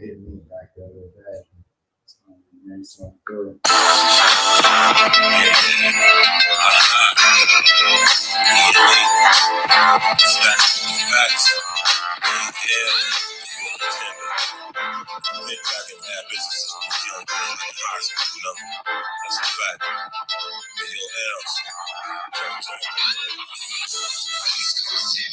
hit me like the other day. So good. Back in bad businesses when you young boy in high school, you know? That's a fact. Your L's.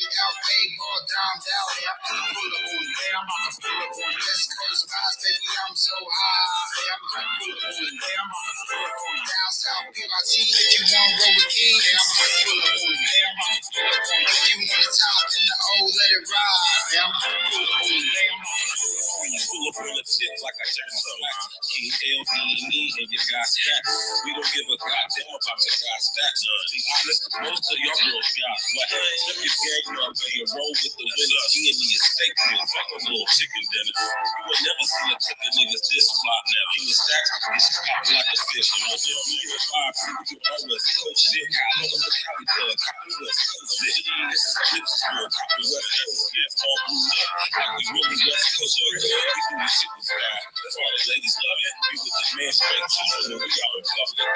Out, baseball, down, I'm pull up on you. I'm about to pull up on you. West Coast vibes, baby, I'm so high. I'm about to pull up on you. I'm about to pull up on you. Down south, BRT, if you want roll with King, I'm about to pull up on you. I'm about to pull up on you. If you want to top in the O, let it ride. I'm about to pull up on you. I'm about to pull up on you. Pull up on the tip like I check select. King E.N.E, and you got stacks. We don't give a goddamn about your guys' stats. To be honest, most of y'all girls got what? If your gang up and you roll with the winners, E.N.E is steak meal, fuck a little chicken dinner. You would never see a tick of niggas this flop now. King of stacks, it's pop like a fish. You know, you're five, you know, West Coast shit. I know the Cali Dog, copy West Coast shit. This is a bitch school, copy West Coast shit. All blue up, like we really West Coast shit. We do this shit with God. That's why the ladies love it. You with the man straight to you, we all in public.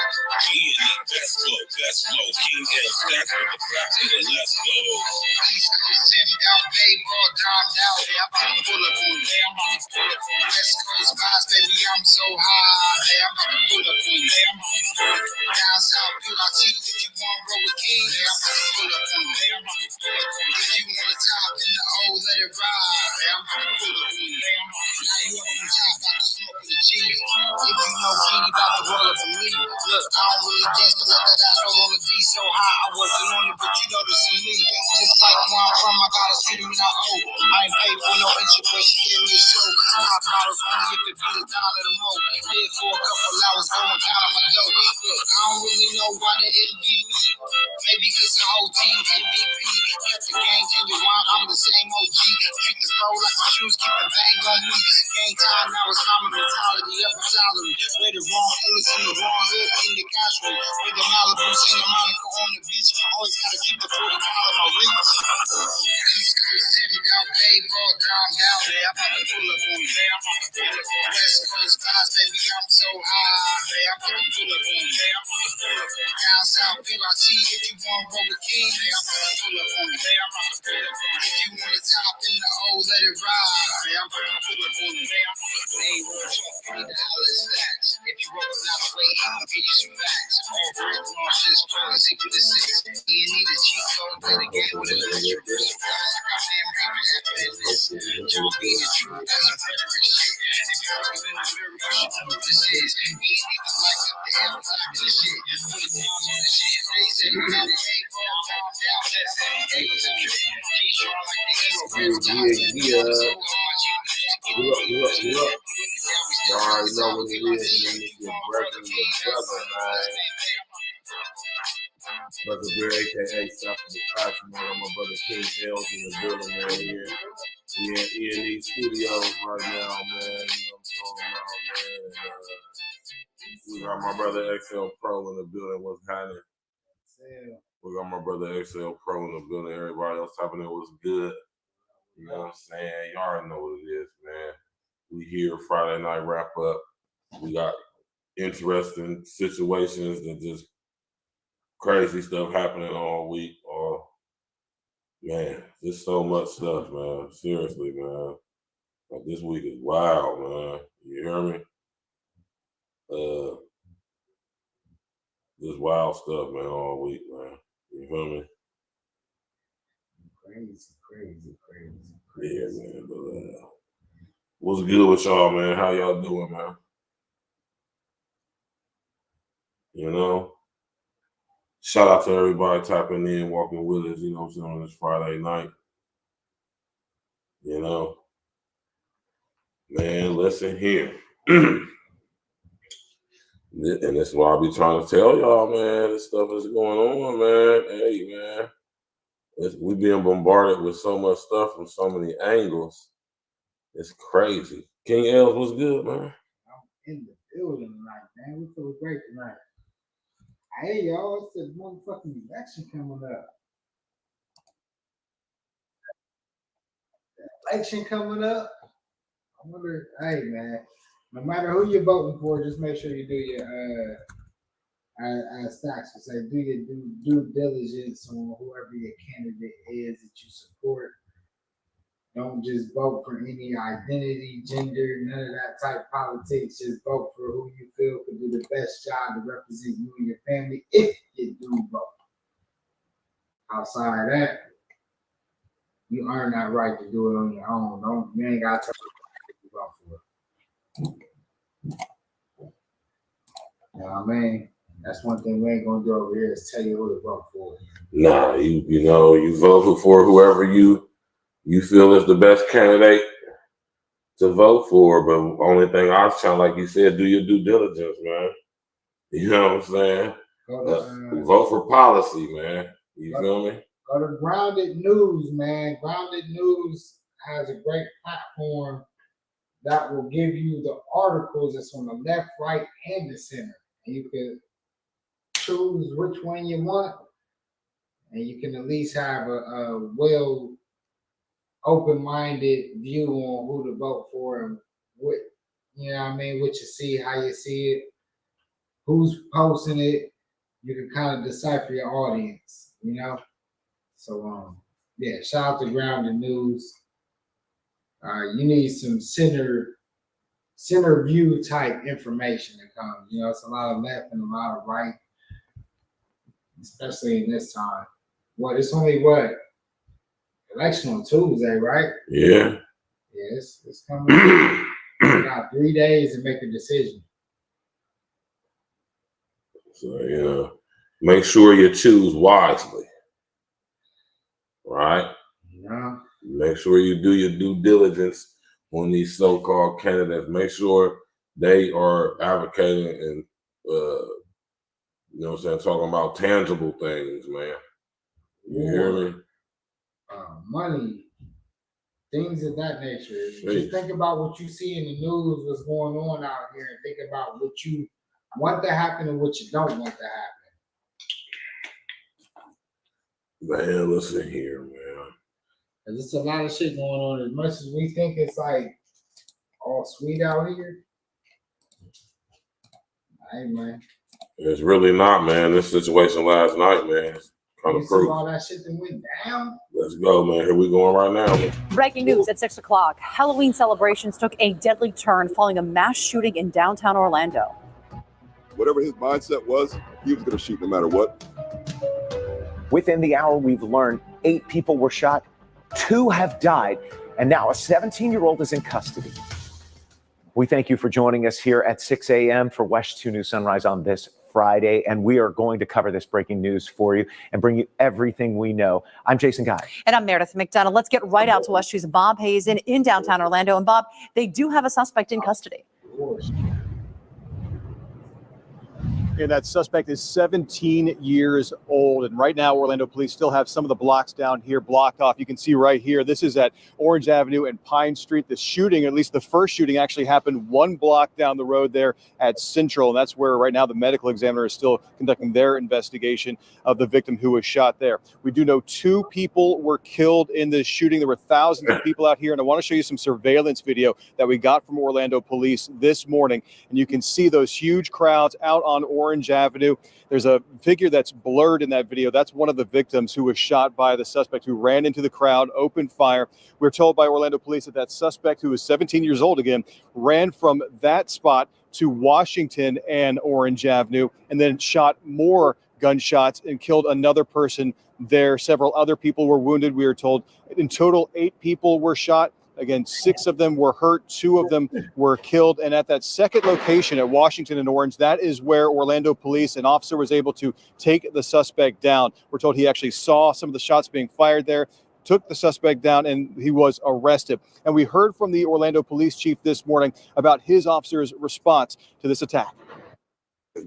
E.N.E, best flow. King L, stacks with the facts, nigga, let's go. East Coast, Sandy out, baseball, domed out. I'm about to pull up on you. I'm about to pull up on you. West Coast vibes, baby, I'm so high. I'm about to pull up on you. I'm about to pull up on you. Down south, BRT, if you want roll with King, I'm about to pull up on you. I'm about to pull up on you. If you want to top in the O, let it ride. I'm about to pull up on you. Now you up on top, about to smoke with the cheese. If you know King, you about to roll up for me. Look, I don't really dance to let that ass roll on the D so high. I wasn't on it, but you know this is me. Just like where I'm from, I got a city when I owe. I ain't paid for no entry, but she gave me a show. Hot bottles only if it be down at the mo. Did for a couple hours, going down on my dough. Look, I don't really know why they didn't beat me. Maybe cause the whole team MVP. Kept the gang in your wine, I'm the same OG. Treat the pro like my shoes, keep the bang on me. Game time, now it's common mentality, up a salary. Where the wrong illness in the wrong hood, in the cash room. With the Malibu, Santa Monica on the beach. Always gotta keep the 40 mile in my reach. East Coast, City out, baseball, domed out. I'm about to pull up on you. I'm about to pull up on you. West Coast vibes, baby, I'm so high. I'm about to pull up on you. I'm about to pull up on you. Down south, BRT, if you want roll with King, I'm about to pull up on you. I'm about to pull up on you. If you want to top in the O, let it ride. I'm about to pull up on you. They want to talk $50 stacks. If you roll out the way, I'll give you some facts. All bread, long shit, strong, secret to six. You need a cheat code, play the game with a little trip. I'm rapping after this. Don't be the truth, that's a BREDREN shit. If you're in the mirror, you should know what this is. You ain't even like up the hell top of the shit. Put it down on the shit. They said, I'm a baseball, calm down, that's it. Hey, what's up, kid? She's strong like the hero. Y'all already know what it is, man. It's your BREDREN, man. Brother Bear, aka Stop the Crash, man. My brother King L's in the building, man. Here. We at E.N.E Studios right now, man. You know what I'm talking about, man. We got my brother XL Pro in the building. What's happening? We got my brother XL Pro in the building. Everybody else tapping in was good. You know what I'm saying? Y'all already know what it is, man. We here Friday night wrap up. We got interesting situations and just crazy stuff happening all week. Man, just so much stuff, man. Seriously, man. Like this week is wild, man. You hear me? Just wild stuff, man, all week, man. You feel me? Crazy. Yeah, man. But what's good with y'all, man? How y'all doing, man? You know? Shout out to everybody tapping in, walking with us, you know what I'm saying, on this Friday night. You know? Man, listen here. And that's why I be trying to tell y'all, man, this stuff is going on, man. Hey, man. We being bombarded with so much stuff from so many angles. It's crazy. King Els was good, man. I'm in the building tonight, man. We feel great tonight. Hey, y'all, it's the motherfucking election coming up. The election coming up. wonder, hey man, no matter who you're voting for, just make sure you do your as Stacks would say, do your due diligence on whoever your candidate is that you support. Don't just vote for any identity, gender, none of that type of politics. Just vote for who you feel could do the best job to represent you and your family if you do vote. Outside of that, you earn that right to do it on your own. You ain't got to tell you vote for it. You know what I mean? That's one thing we ain't gonna do over here is tell you who to vote for. Nah, you vote for whoever you feel is the best candidate to vote for. But only thing I was trying, like you said, do your due diligence, man. You know what I'm saying? Vote for policy, man. You feel me? Go to Grounded News, man. Grounded News has a great platform that will give you the articles that's on the left, right, and the center. And you can choose which one you want, and you can at least have a well open-minded view on who to vote for and what, you know what I mean, what you see, how you see it, who's posting it. You can kind of decipher your audience, you know. So yeah, shout out to Grounded News. You need some center view type information that comes. You know, it's a lot of left and a lot of right, especially in this time. It's only election on Tuesday, right? Yeah. Yeah, it's coming. We got 3 days to make a decision. So make sure you choose wisely. Right? Yeah. Make sure you do your due diligence on these so-called candidates. Make sure they are advocating and you know what I'm saying, talking about tangible things, man. You hear me? Money, things of that nature. Jeez. Just think about what you see in the news, what's going on out here, and think about what you want to happen and what you don't want to happen. Man, listen here, man. There's a lot of shit going on. As much as we think it's like all sweet out here, hey man. It's really not, man. This situation last night, man. You see all that shit that went down? Let's go, man. Here we going right now, man. Breaking news at 6 o'clock. Halloween celebrations took a deadly turn following a mass shooting in downtown Orlando. Whatever his mindset was, he was going to shoot no matter what. Within the hour, we've learned 8 people were shot, 2 have died, and now a 17-year-old is in custody. We thank you for joining us here at 6 a.m. for WESH 2 News Sunrise on this Friday, and we are going to cover this breaking news for you and bring you everything we know. I'm Jason Guy. And I'm Meredith McDonough. Let's get right out to WESH 2's Bob Hazen in downtown Orlando. And Bob, they do have a suspect in custody. And that suspect is 17 years old. And right now, Orlando police still have some of the blocks down here blocked off. You can see right here, this is at Orange Avenue and Pine Street. The shooting, at least the first shooting, actually happened 1 block down the road there at Central. And that's where right now the medical examiner is still conducting their investigation of the victim who was shot there. We do know 2 people were killed in this shooting. There were thousands of people out here. And I want to show you some surveillance video that we got from Orlando police this morning. And you can see those huge crowds out on Orange Avenue. There's a figure that's blurred in that video. That's one of the victims who was shot by the suspect who ran into the crowd, opened fire. We're told by Orlando police that suspect, who is 17 years old again, ran from that spot to Washington and Orange Avenue and then shot more gunshots and killed another person there. Several other people were wounded, we are told. In total, 8 people were shot. Again, 6 of them were hurt, 2 of them were killed. And at that second location at Washington and Orange, that is where Orlando police, an officer was able to take the suspect down. We're told he actually saw some of the shots being fired there, took the suspect down, and he was arrested. And we heard from the Orlando police chief this morning about his officer's response to this attack.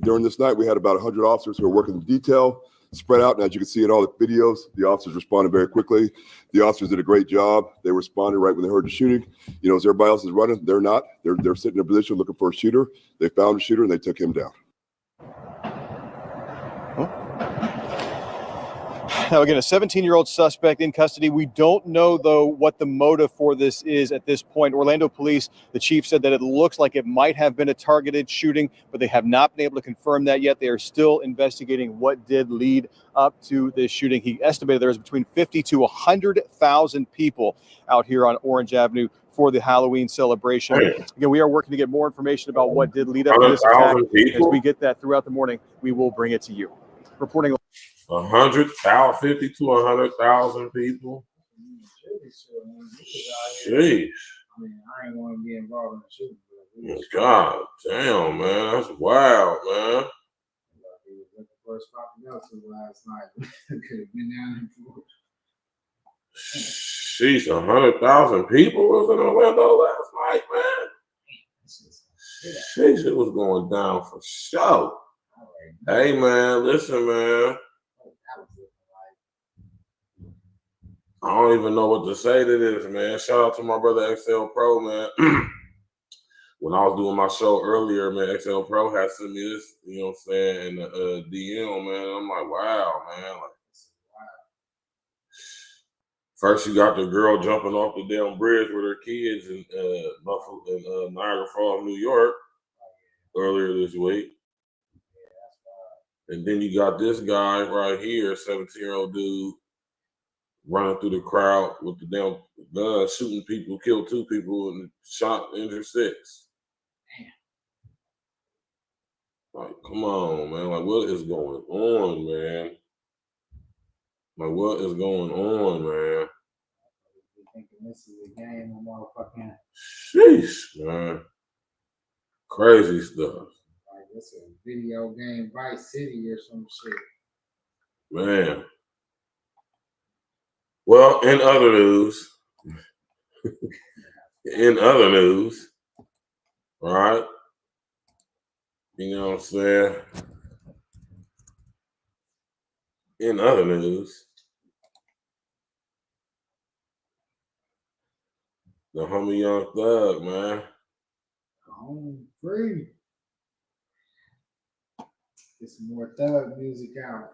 During this night, we had about 100 officers who were working in detail, spread out. And as you can see in all the videos, the officers responded very quickly. The officers did a great job. They responded right when they heard the shooting. You know, as everybody else is running, they're not. They're sitting in a position looking for a shooter. They found a shooter and they took him down. Now, again, a 17-year-old suspect in custody. We don't know, though, what the motive for this is at this point. Orlando police, the chief said that it looks like it might have been a targeted shooting, but they have not been able to confirm that yet. They are still investigating what did lead up to this shooting. He estimated there was between 50 to 100,000 people out here on Orange Avenue for the Halloween celebration. Again, we are working to get more information about what did lead up to this attack. As we get that throughout the morning, we will bring it to you. Reporting 50 to 100,000 people. Sheesh. I mean, I ain't want to be involved in the shooting. God damn, man. That's wild, man. He was looking for a spot to go to last night. Could have been down here for. Sheesh, 100,000 people was in Orlando last night, man. Sheesh, it was going down for sure. Hey, man, listen, man. I don't even know what to say to this, man. Shout out to my brother XL Pro, man. When I was doing my show earlier, man, XL Pro had sent me this, you know what I'm saying, in the DM, man. I'm like, wow, man. Like, first, you got the girl jumping off the damn bridge with her kids in Buffalo, in Niagara Falls, New York, earlier this week. And then you got this guy right here, 17-year-old dude, running through the crowd with the damn gun, shooting people, killed 2 people, and shot, injured 6. Like, come on, man. Like, what is going on, man? Like, what is going on, man? Thinking this is a game of motherfucking. Sheesh, man. Crazy stuff. Like, it's a video game, Vice City or some shit. Man. Well, in other news, all right, you know what I'm saying? In other news, the homie Young Thug, man. Home free. Get some more Thug music out.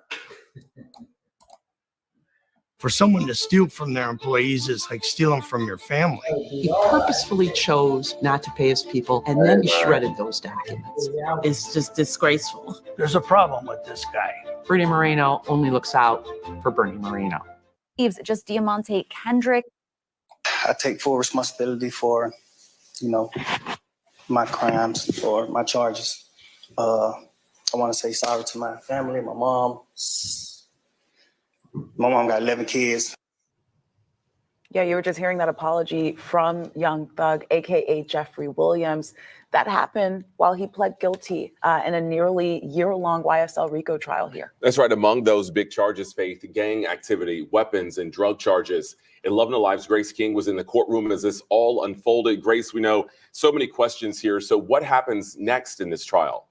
For someone to steal from their employees is like stealing from your family. He purposefully chose not to pay his people, and then he shredded those documents. It's just disgraceful. There's a problem with this guy. Bernie Moreno only looks out for Bernie Moreno. Just Diamante Kendrick. I take full responsibility for, my crimes or my charges. I want to say sorry to my family, my mom. My mom got 11 kids. Yeah, you were just hearing that apology from Young Thug, aka Jeffrey Williams. That happened while he pled guilty in a nearly year-long YSL RICO trial here. That's right. Among those big charges, Faith, gang activity, weapons, and drug charges. 11 Alive's Grace King was in the courtroom as this all unfolded. Grace, we know so many questions here. So what happens next in this trial?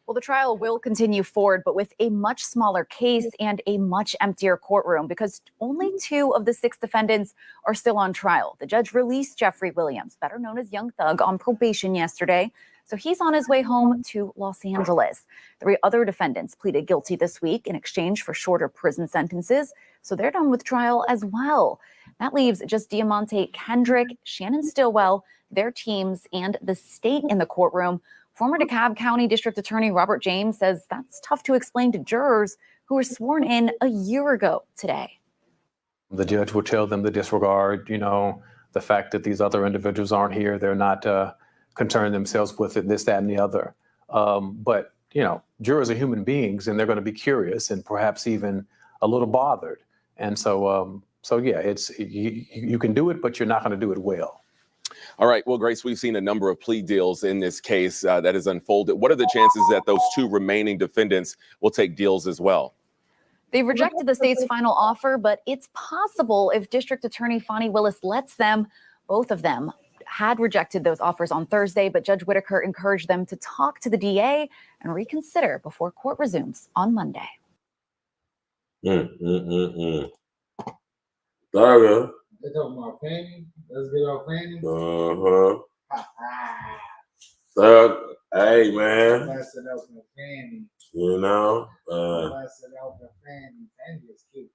Well, the trial will continue forward, but with a much smaller case and a much emptier courtroom because only 2 of the 6 defendants are still on trial. The judge released Jeffrey Williams, better known as Young Thug, on probation yesterday. So he's on his way home to Los Angeles. 3 other defendants pleaded guilty this week in exchange for shorter prison sentences. So they're done with trial as well. That leaves just Diamante Kendrick, Shannon Stillwell, their teams, and the state in the courtroom. Former DeKalb County District Attorney Robert James says that's tough to explain to jurors who were sworn in a year ago today. The judge will tell them to disregard, the fact that these other individuals aren't here. They're not concerned themselves with it, this, that, and the other. But jurors are human beings, and they're going to be curious and perhaps even a little bothered. And so yeah, it's you can do it, but you're not going to do it well. All right. Well, Grace, we've seen a number of plea deals in this case that has unfolded. What are the chances that those 2 remaining defendants will take deals as well? They've rejected the state's final offer, but it's possible if District Attorney Fani Willis lets them. Both of them had rejected those offers on Thursday, but Judge Whitaker encouraged them to talk to the DA and reconsider before court resumes on Monday. Thugger. They talking about Fanny? Let's get off Fanny. Thug, hey man. Bless it up with Fanny. Bless it up with Fanny. Fanny is cute,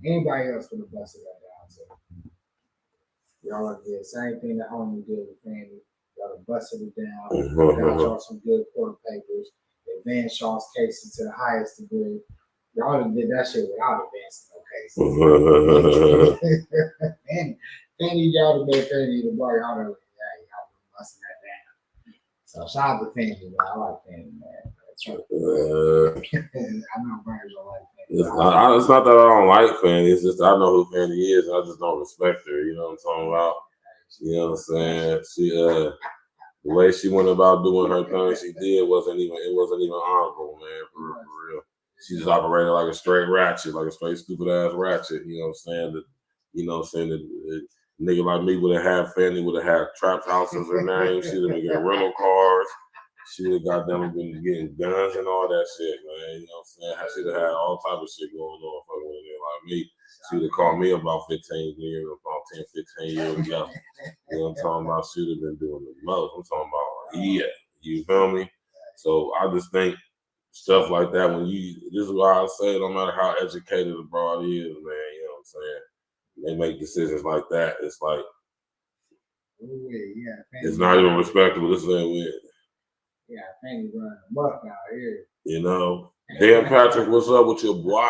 Anybody else would have busted that down too. Y'all did the same thing that homie did with Fanny. Y'all have busted it down. Got y'all some good court papers. Advanced y'all's cases to the highest degree. Y'all done did that shit without advancing no cases. Fanny, y'all have been Fanny the bar. Y'all been busting that down. So shout out to Fanny, but I like Fanny, man. I know Brian don't like Fanny. It's not that I don't like Fanny. It's just I know who Fanny is. And I just don't respect her. You know what I'm talking about? You know what I'm saying? She the way she went about doing her thing, she did wasn't even honorable, man. For real. She just operated like a straight ratchet, like a straight stupid ass ratchet. You know what I'm saying? The nigga like me would have had Fanny, would have had trap houses her name. She'd have been getting rental cars. She would have been getting guns and all that shit, man. You know what I'm saying? She'd have had all type of shit going on fucking with a nigga like me. She would have called me about 15 years, about 10, 15 years ago. You know what I'm talking about? She would have been doing the most. I'm talking about, yeah. You feel me? So I just think stuff like that, this is why I say no matter how educated a broad is, man, you know what I'm saying? They make decisions like that. It's like, it's not even respectable. This ain't weird. Yeah, Fanny running amok out here. You know, Dan Patrick, what's up with your boy?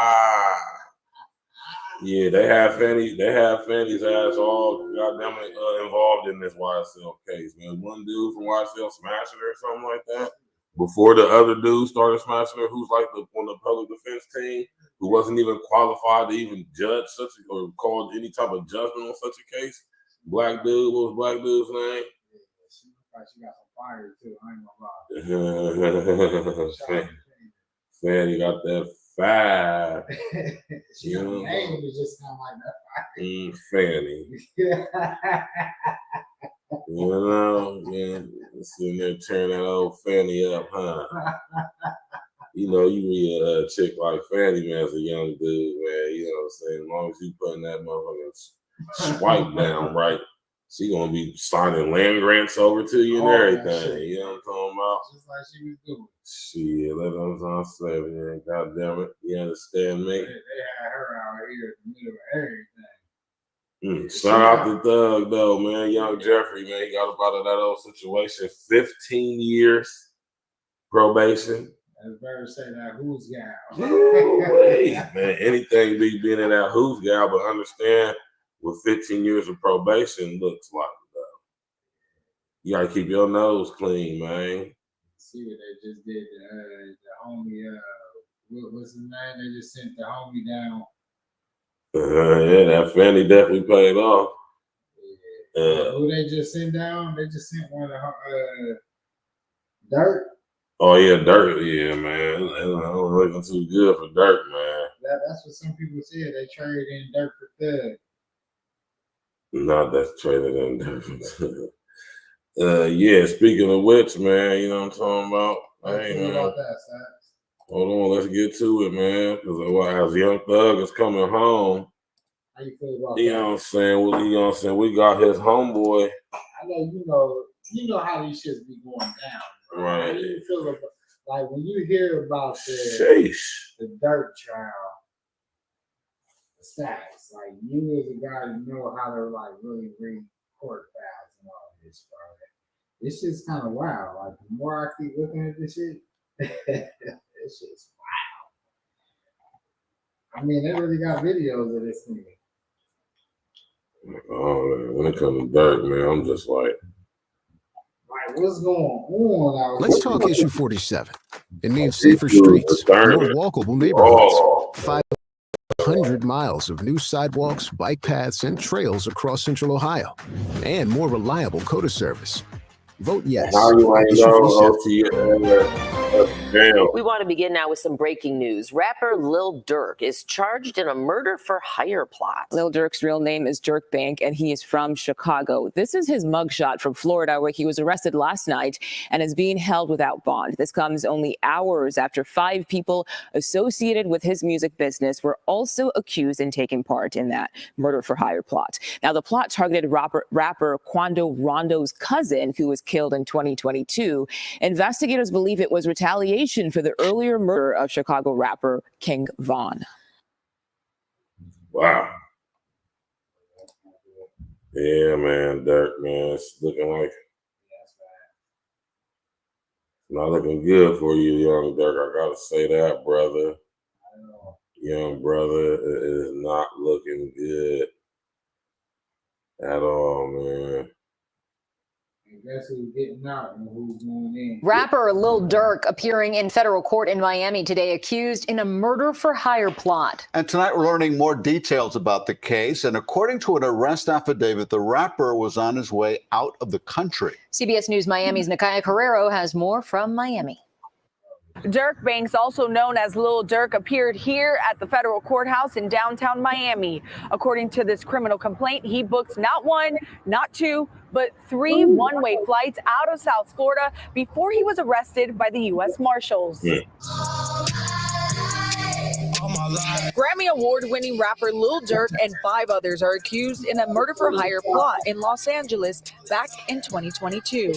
Yeah, they have Fanny's ass all goddamn involved in this YSL case, man. One dude from YSL smashed her or something like that before the other dude started smashing her, who's like on the public defense team, who wasn't even qualified to even judge or call any type of judgment on such a case. Black dude, what was black dude's name? She got some fire too. I ain't gonna lie. Fanny got that fire. Her name was just not like that. Fanny. You know, yeah, sitting there tearing that old Fanny up, huh? You know, you meet a chick like Fanny, man, as a young dude, man. You know what I'm saying? As long as you putting that motherfucking swipe down right, she gonna be signing land grants over to you and everything. You know what I'm talking about? Just like she was doing. Shit, that's what I'm saying, man. God damn it. You understand me? They had her out here in the middle of everything. Shout out to Thug, though, man. Young Jeffrey, man. He got up out of that old situation. 15 years probation. As better say that who's gal. Man, anything being in that who's gal, but understand what 15 years of probation looks like, though. You gotta keep your nose clean, man. See what they just did. The homie, what's his name? They just sent the homie down. Yeah, that Fanny definitely paid off. Who they just sent down? They just sent one of Dirt. Oh yeah, Dirt. Yeah, man. I'm looking too good for Dirt, man. That's what some people said. They traded in Dirt for Thug. Not that's traded in Dirt for Thug. Yeah. Speaking of which, man, you know what I'm talking about. Hey, man. About that, Sacks. Hold on, let's get to it, man. Because as Young Thug is coming home, how you feel about you that? know what I'm saying? You know what I'm saying? We got his homeboy. I know you know how these shits be going down. Bro. Right. How you feel about, like when you hear about the Dirt trial, the Sacks, like you as a guy who know how to like really read court files and all this, bro. This shit's kind of wild. Like the more I keep looking at this shit, this shit's wild. I mean, they really got videos of this thing. Oh man, when it comes to Dirt, man, I'm just like what's going on? Let's talk issue 47. It means safer streets, more walkable neighborhoods, 500 miles of new sidewalks, bike paths, and trails across Central Ohio, and more reliable CODA service. Vote yes. We want to begin now with some breaking news. Rapper Lil Durk is charged in a murder for hire plot. Lil Durk's real name is Dirk Bank, and he is from Chicago. This is his mugshot from Florida, where he was arrested last night and is being held without bond. This comes only hours after 5 people associated with his music business were also accused in taking part in that murder for hire plot. Now, the plot targeted rapper Quando Rondo's cousin, who was killed in 2022. Investigators believe it was retaliation for the earlier murder of Chicago rapper King Von. Wow. Yeah, man, Dirk, man, it's looking like not looking good for you, young Dirk. I gotta say that, brother. Young brother, it is not looking good at all, man. Guess who's getting out and who's going in? Rapper Lil Durk appearing in federal court in Miami today, accused in a murder-for-hire plot. And tonight we're learning more details about the case. And according to an arrest affidavit, the rapper was on his way out of the country. CBS News Miami's Nakaya Carrero has more from Miami. Dirk Banks, also known as Lil Durk, appeared here at the federal courthouse in downtown Miami. According to this criminal complaint, he booked not one, not two, but 3 one-way flights out of South Florida before he was arrested by the U.S. Marshals. Grammy Award-winning rapper Lil Durk and 5 others are accused in a murder-for-hire plot in Los Angeles back in 2022.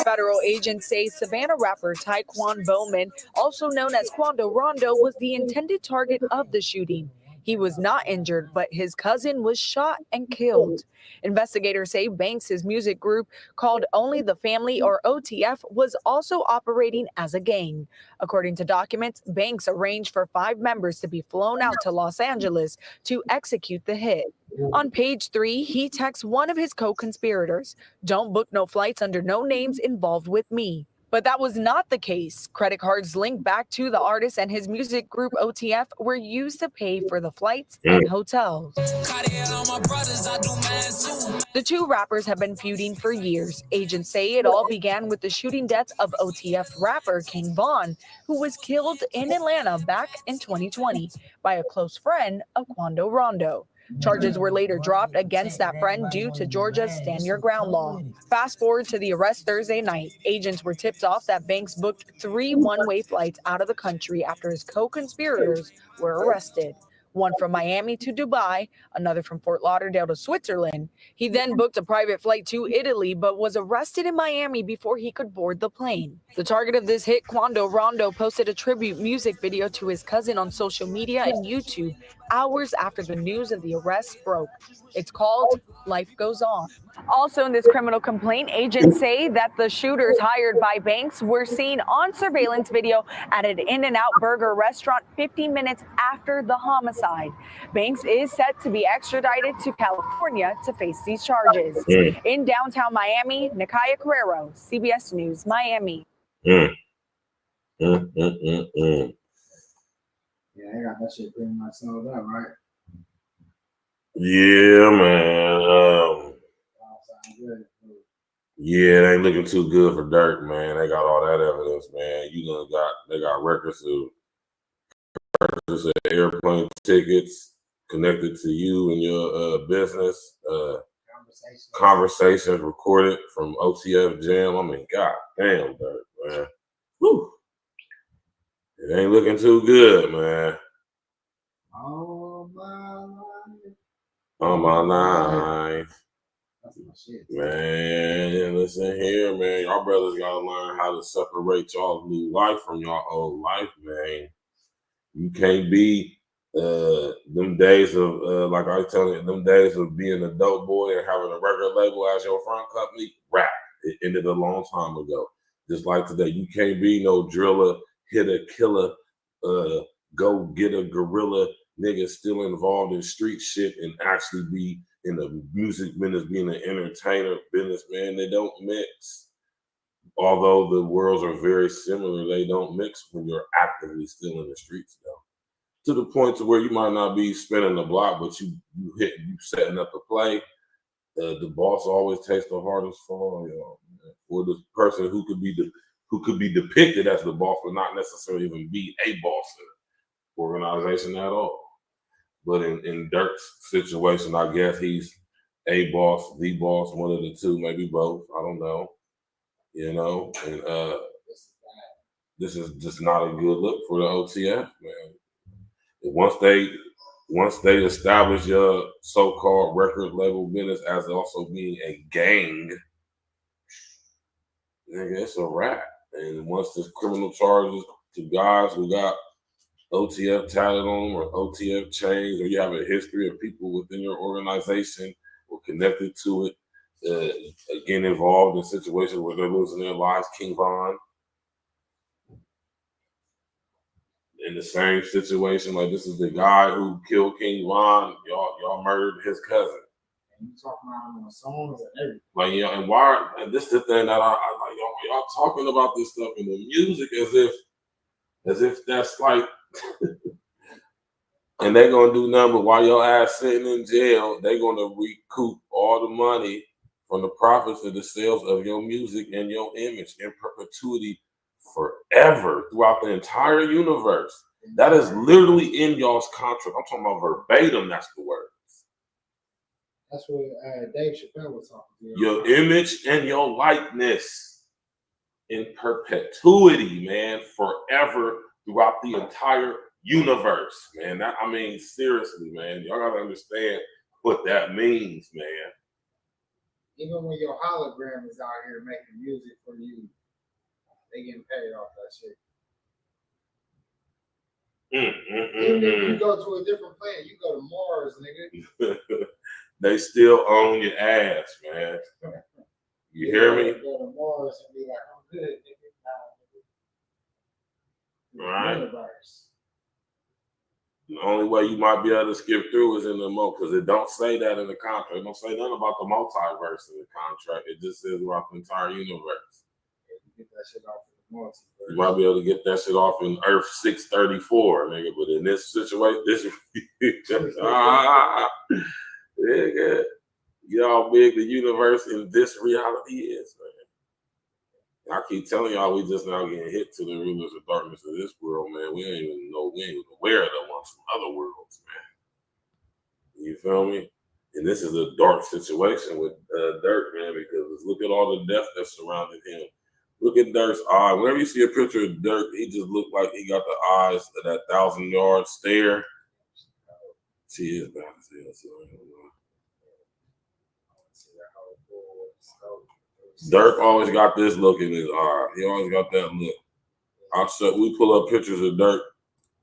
Federal agents say Savannah rapper Tyquan Bowman, also known as Quando Rondo, was the intended target of the shooting. He was not injured, but his cousin was shot and killed. Investigators say Banks' music group, called Only the Family, or OTF, was also operating as a gang. According to documents, Banks arranged for 5 members to be flown out to Los Angeles to execute the hit. On page 3, he texts one of his co-conspirators, "Don't book no flights under no names involved with me." But that was not the case. Credit cards linked back to the artist and his music group OTF were used to pay for the flights and hotels. The 2 rappers have been feuding for years. Agents say it all began with the shooting death of OTF rapper King Von, who was killed in Atlanta back in 2020 by a close friend of Quando Rondo. Charges were later dropped against that friend due to Georgia's Stand Your Ground law. Fast forward to the arrest Thursday night. Agents were tipped off that Banks booked 3 one-way flights out of the country after his co-conspirators were arrested. One from Miami to Dubai, another from Fort Lauderdale to Switzerland. He then booked a private flight to Italy, but was arrested in Miami before he could board the plane. The target of this hit, Quando Rondo, posted a tribute music video to his cousin on social media and YouTube hours after the news of the arrest broke. It's called Life Goes On. Also in this criminal complaint, agents say that the shooters hired by Banks were seen on surveillance video at an In-N-Out burger restaurant 15 minutes after the homicide. Banks is set to be extradited to California to face these charges. In downtown Miami, Nakaya Carrero, CBS News, Miami. Yeah, they got that shit pretty much sold up, right? Yeah, man. Yeah, it ain't looking too good for Dirk, man. They got all that evidence, man. They got records of airplane tickets connected to you and your business. Conversations recorded from OTF Jam. I mean, god damn, Dirk, man. Whew. It ain't looking too good, man. Oh my life. On my life. Man, listen here, man. Y'all brothers gotta learn how to separate y'all's new life from y'all old life, man. You can't be them days of like I was telling you, them days of being a dope boy and having a record label as your front company. Rap. It ended a long time ago. Just like today, you can't be no driller, hitter, killer, go get a gorilla nigga still involved in street shit and actually be in the music business, being an entertainer business, man. They don't mix. Although the worlds are very similar, they don't mix when you're actively still in the streets, though. To the point to where you might not be spinning the block, but you setting up the play. The boss always takes the hardest fall, or the person who could be depicted as the boss, but not necessarily even be a boss in the organization at all. But in Dirk's situation, I guess he's a boss, the boss, one of the two, maybe both. I don't know. And this is just not a good look for the OTF, man. Once they establish your so-called record label business as also being a gang, nigga, it's a wrap. And once there's criminal charges to guys who got OTF tatted on them or OTF chains, or you have a history of people within your organization or connected to it, getting involved in situations where they're losing their lives. King Von, in the same situation, like this is the guy who killed King Von. Y'all murdered his cousin. And you talking about him on songs and everything. Like, you know, and why? And this is the thing that I like. Y'all talking about this stuff in the music as if that's like, and they're gonna do nothing. But while your ass sitting in jail, they're gonna recoup all the money from the profits of the sales of your music and your image in perpetuity forever throughout the entire universe. That is literally in y'all's contract. I'm talking about verbatim. That's the word. That's what Dave Chappelle was talking to. Your image and your likeness in perpetuity, man, forever throughout the entire universe, man. That, I mean, seriously, man, y'all gotta understand what that means, man. Even when your hologram is out here making music for you, they getting paid off that shit. Even if you go to a different planet, you go to Mars, nigga. They still own your ass, man. You hear me? Go to Mars and be like, I'm good, nigga. Right. Universe. The only way you might be able to skip through is in the because it don't say that in the contract. It don't say nothing about the multiverse in the contract. It just says about the entire universe. You get that shit off in the multiverse. You might be able to get that shit off in Earth 634, nigga. But in this situation, nigga, y'all big the universe in this reality is, man. I keep telling y'all we just now getting hit to the rulers of darkness of this world, man. We ain't even know, we ain't even aware of the ones from other worlds, man. You feel me? And this is a dark situation with Dirk, man, because look at all the death that surrounded him. Look at Dirk's eye. Whenever you see a picture of Dirk, he just looked like he got the eyes of that 1,000-yard stare. She is bad as hell, so I don't know. Dirk always got this look in his eye. He always got that look. We pull up pictures of Dirk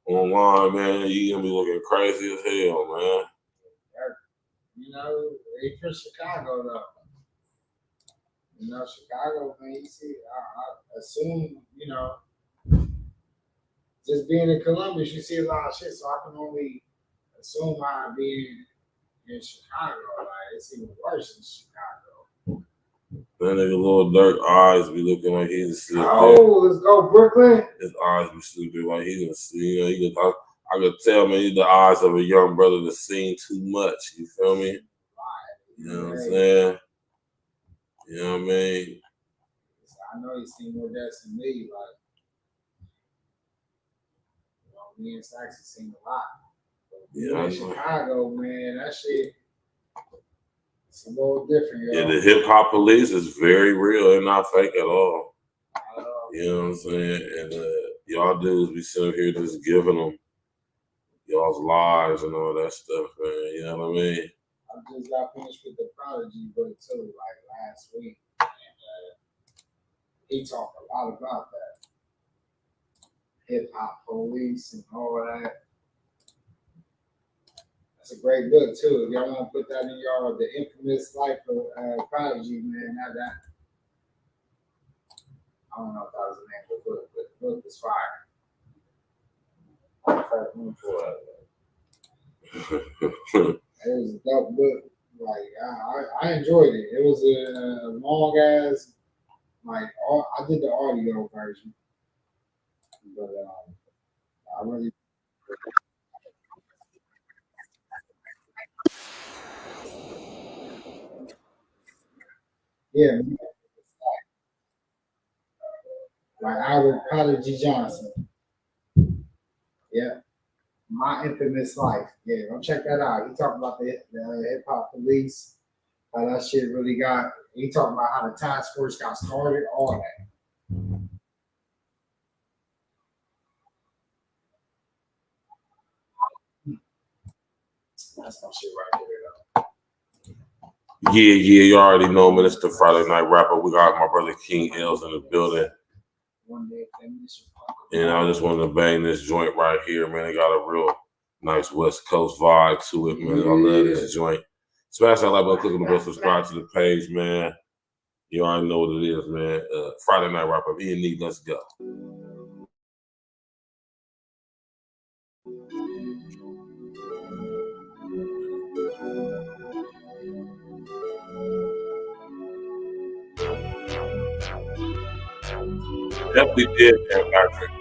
online, man. You gonna be looking crazy as hell, man. You know, they from Chicago though. You know, Chicago, man. You see, I assume, you know, just being in Columbus, you see a lot of shit. So I can only assume how being in Chicago, like it's even worse in Chicago. That nigga little Dirk eyes be looking like he's asleep. Oh, let's go Brooklyn. His eyes be sleeping like he's gonna see. You know, I could tell, man, he's the eyes of a young brother that's seen too much. You feel me? You know what I'm saying? You know what I mean? I know he's seen more deaths than me. Like, you know, me and Sax have seen a lot. Yeah, in Chicago, man, that shit. It's a little different, yo. Yeah, the hip hop police is very real. They're not fake at all. You know what I'm saying? And y'all dudes be sitting here just giving them y'all's lives and all that stuff, man. You know what I mean? I just got finished with the Prodigy book too, like last week. And he talked a lot about that. Hip hop police and all that. It's a great book too. If y'all want to put that in y'all, The Infamous Life of Prodigy, man, that I don't know if that was the name of the book, but the book was fire. It was a dope book. Like I enjoyed it. It was a long ass, like I did the audio version, but I really. Yeah, man. Like Albert Prodigy Johnson. Yeah. My Infamous Life. Yeah, go check that out. He talked about the hip hop police, how that shit really got. He talked about how the task force got started, all that. That's my shit right here, though. Yeah, you already know, man. It's the Friday Night Rapper. We got my brother King L's in the building. And I just wanted to bang this joint right here, man. It got a real nice West Coast vibe to it, man. I love this joint. Smash that like button, click on the bell, subscribe to the page, man. You already know what it is, man. Friday night wrap up. E.N.E, let's go. Definitely did, man, Patrick.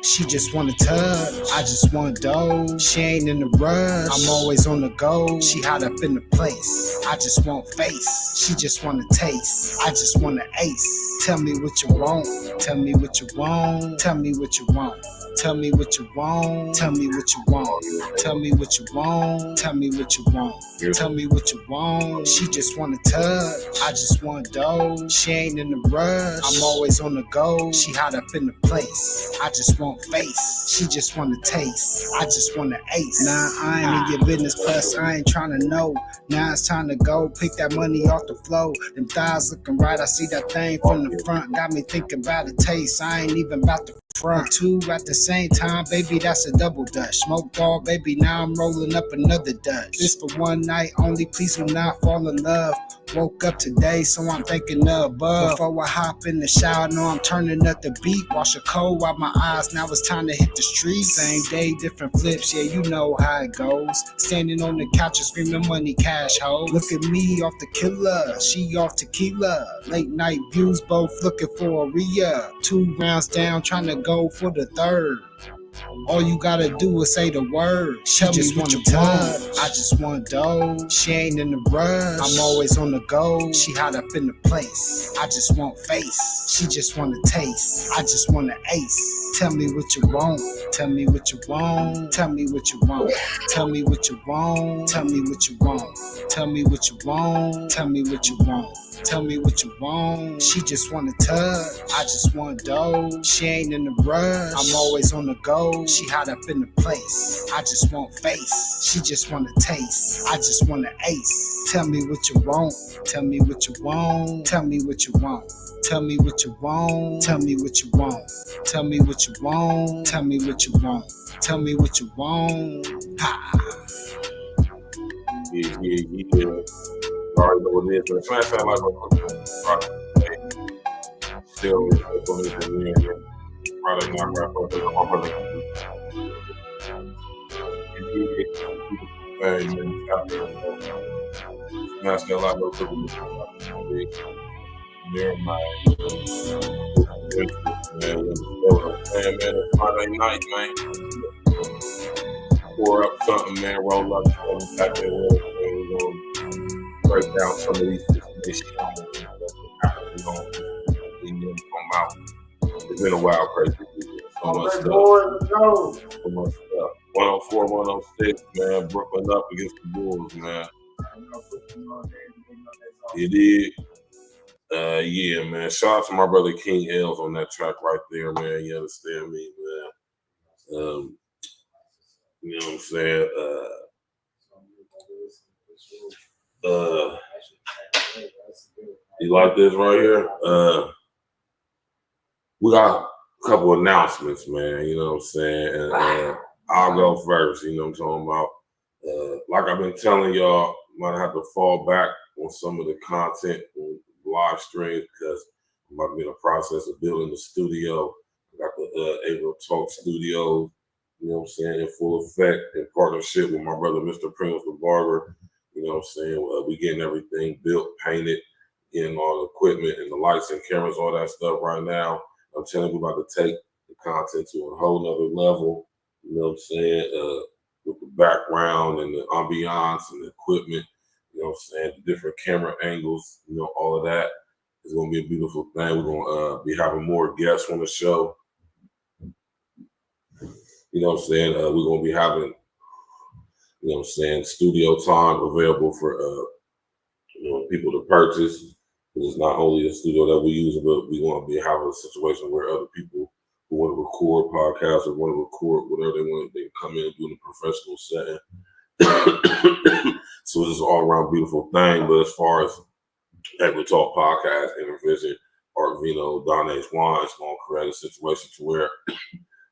She just wanna touch, I just want dough. She ain't in the rush, I'm always on the go. She hot up in the place, I just want face. She just wanna taste, I just wanna ace. Tell me what you want, tell me what you want, tell me what you want. Tell me what you want, tell me what you want. Tell me what you want, tell me what you want. Tell me what you want. She just wanna touch, I just want dough. She ain't in the rush, I'm always on the go. She hot up in the place, I just want face. She just wanna taste, I just wanna ace. Nah, I ain't in your business, plus I ain't tryna know. Now it's time to go, pick that money off the floor. Them thighs looking right, I see that thing from the front. Got me thinking about the taste, I ain't even about the front. Two at the same time, baby, that's a double dutch. Smoke ball, baby, now I'm rolling up another Dutch. This for one night only, please do not fall in love. Woke up today, so I'm thinking of above. Before I hop in the shower, know I'm turning up the beat. Wash a cold out my eyes, now it's time to hit the streets. Same day, different flips, yeah, you know how it goes. Standing on the couch and screaming money, cash hoes. Look at me off the killer, she off tequila. Late night views, both looking for a re-up. 2 rounds down, trying to go for the third. All you gotta do is say the word. She just wanna touch, I just want dough. She ain't in the rush, I'm always on the go. She hot up in the place, I just want face. She just wanna taste, I just wanna ace. Tell me what you want, tell me what you want. Tell me what you want, tell me what you want. Tell me what you want, tell me what you want. Tell me what you want. Tell me what you want. She just wanna touch, I just want dough. She ain't in the rush, I'm always on the go. She hot up in the place, I just want face. She just wanna taste, I just wanna ace. Tell me what you want, tell me what you want. Tell me what you want, tell me what you want. Tell me what you want, tell me what you want. Tell me what you want, tell me what you want. Ha. Yeah. Already know what it is, man. Smash that like button. Still, Friday night wrap up. Hey, man. Smash that like button. Man, it's Friday night, man. Pour up something, man. Roll up something back there. We're gonna break down some of these issues. It's been a wild, crazy weekend. So much stuff. 104, 106, man. Brooklyn up against the Bulls, man. It is. Yeah, man. Shout out to my brother King L's on that track right there, man. You understand me, man? You know what I'm saying? You like this right here? We got a couple announcements, man. You know what I'm saying? And I'll go first. You know what I'm talking about? Like I've been telling y'all, might have to fall back on some of the content on live streams because I'm about to be in the process of building the studio. I got the Able Talk Studio, you know what I'm saying, in full effect in partnership with my brother, Mr. Pringles the Barber. You know what I'm saying? We getting everything built, painted, getting all the equipment and the lights and cameras, all that stuff right now. I'm telling you, we're about to take the content to a whole nother level. You know what I'm saying? With the background and the ambiance and the equipment, you know what I'm saying? The different camera angles, you know, all of that is going to be a beautiful thing. We're going to be having more guests on the show. You know what I'm saying? We're going to be having, you know what I'm saying, studio time available for, you know, people to purchase. It's not only the studio that we use, but we want to be having a situation where other people who want to record podcasts or want to record whatever they want, they come in and do in a professional setting. So it's just all around beautiful thing. But as far as Able Talk podcast, Intervision, or Vino, Donna's Wine is going to create a situation to where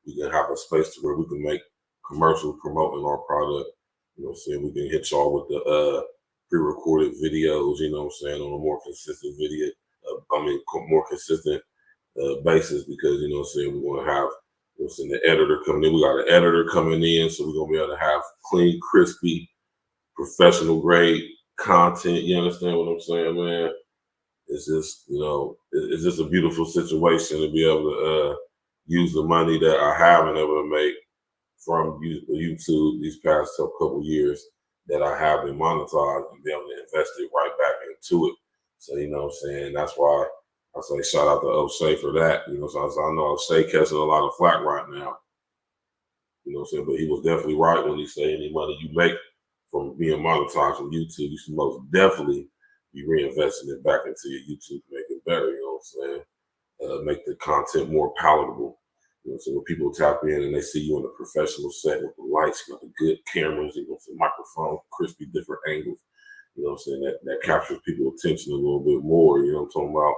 we can have a space to where we can make commercials promoting our product. You know what I'm saying? We can hit y'all with the pre-recorded videos, you know what I'm saying, on a more consistent more consistent basis, because, you know what I'm saying, we want to have, you know what I'm saying, the editor coming in. We got an editor coming in, so we're going to be able to have clean, crispy, professional grade content. You understand what I'm saying, man? It's just, you know, it's just a beautiful situation to be able to use the money that I have been able to make from YouTube these past couple years that I have been monetized, and be able to invest it right back into it. So, you know what I'm saying? That's why I say shout out to O'Shea for that. You know, so I know O'Shea catching a lot of flack right now. You know what I'm saying? But he was definitely right when he said any money you make from being monetized from YouTube, you should most definitely be reinvesting it back into your YouTube to make it better. You know what I'm saying? Make the content more palatable. You know, so when people tap in and they see you in a professional set with the lights, you got the good cameras, you know, some microphone, crispy, different angles. You know what I'm saying? That captures people's attention a little bit more. You know what I'm talking about?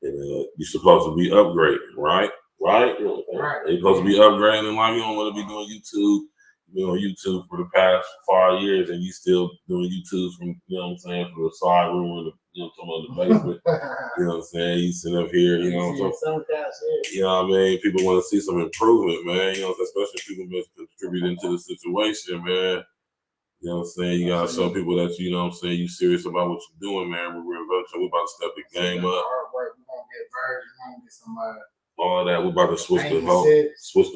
And you're supposed to be upgrading, right? Right? You know, you're supposed to be upgrading in life. You don't want to be doing YouTube. You've been on YouTube for the past 5 years, and you still doing YouTube from, you know what I'm saying, from the side room in the, you know, talking about the basement. You know what I'm saying? You sit up here, you know what I'm talking about? You know what I mean? People want to see some improvement, man. You know, especially if people been contributing to the situation, man. You know what I'm saying? You gotta show people that, you know what I'm saying, you serious about what you're doing, man. We're about to step the game up. We're gonna get birds, we're gonna get somebody. All that, we're about to switch the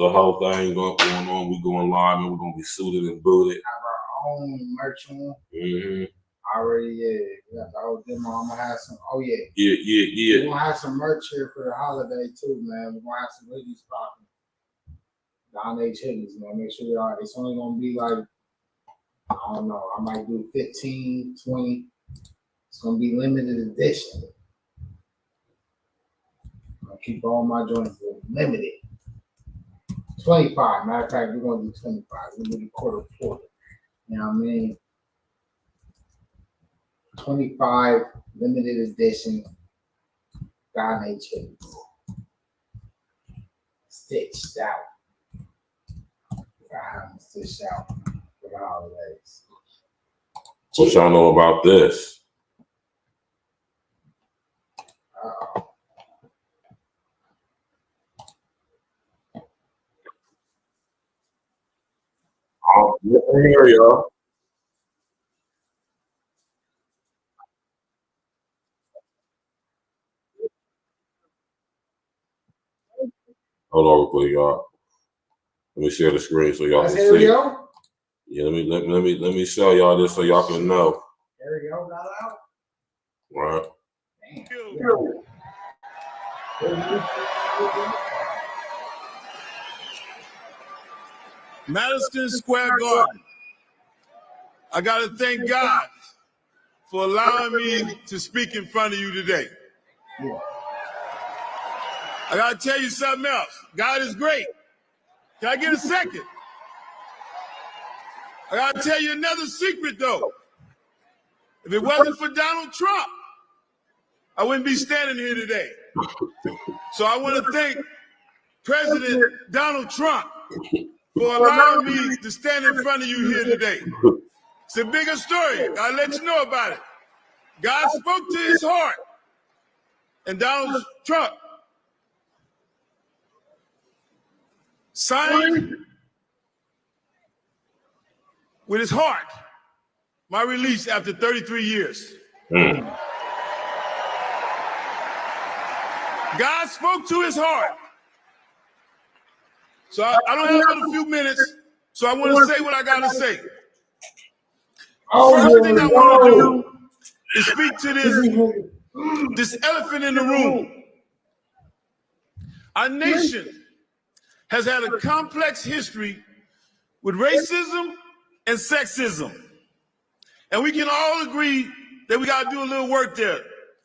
whole thing going on. We going live, and we're gonna be suited and booted. Have our own merch on. Mm-hmm. Already, yeah. We got the whole demo. I'm gonna have some. Oh yeah. Yeah. We're gonna have some merch here for the holiday too, man. We're gonna have some hoodies popping. Don H hoodies, you know, make sure we are. It's only gonna be like, I don't know, I might do 15, 20. It's gonna be limited edition. I'll keep all my joints limited. 25. Matter of fact, we're gonna do 25. We're gonna do quarter. You know what I mean? 25 limited edition Don H hoodies. Stitched out. I have them stitched out for the holidays. What y'all know about this? Here, y'all. Hold on real quick, y'all. Let me share the screen so y'all can see. Yeah, let me show y'all this so y'all can know. There we go, got out. Right. Madison Square Garden. I got to thank God for allowing me to speak in front of you today. I got to tell you something else. God is great. Can I get a second? I got to tell you another secret, though. If it wasn't for Donald Trump, I wouldn't be standing here today. So I want to thank President Donald Trump for allowing me to stand in front of you here today. It's a bigger story. I'll let you know about it. God spoke to his heart, and Donald Trump signed with his heart my release after 33 years. God spoke to his heart. So I don't have but a few minutes, so I want to say what I got to say. First thing I want to do is speak to this elephant in the room. Our nation has had a complex history with racism and sexism. And we can all agree that we got to do a little work there.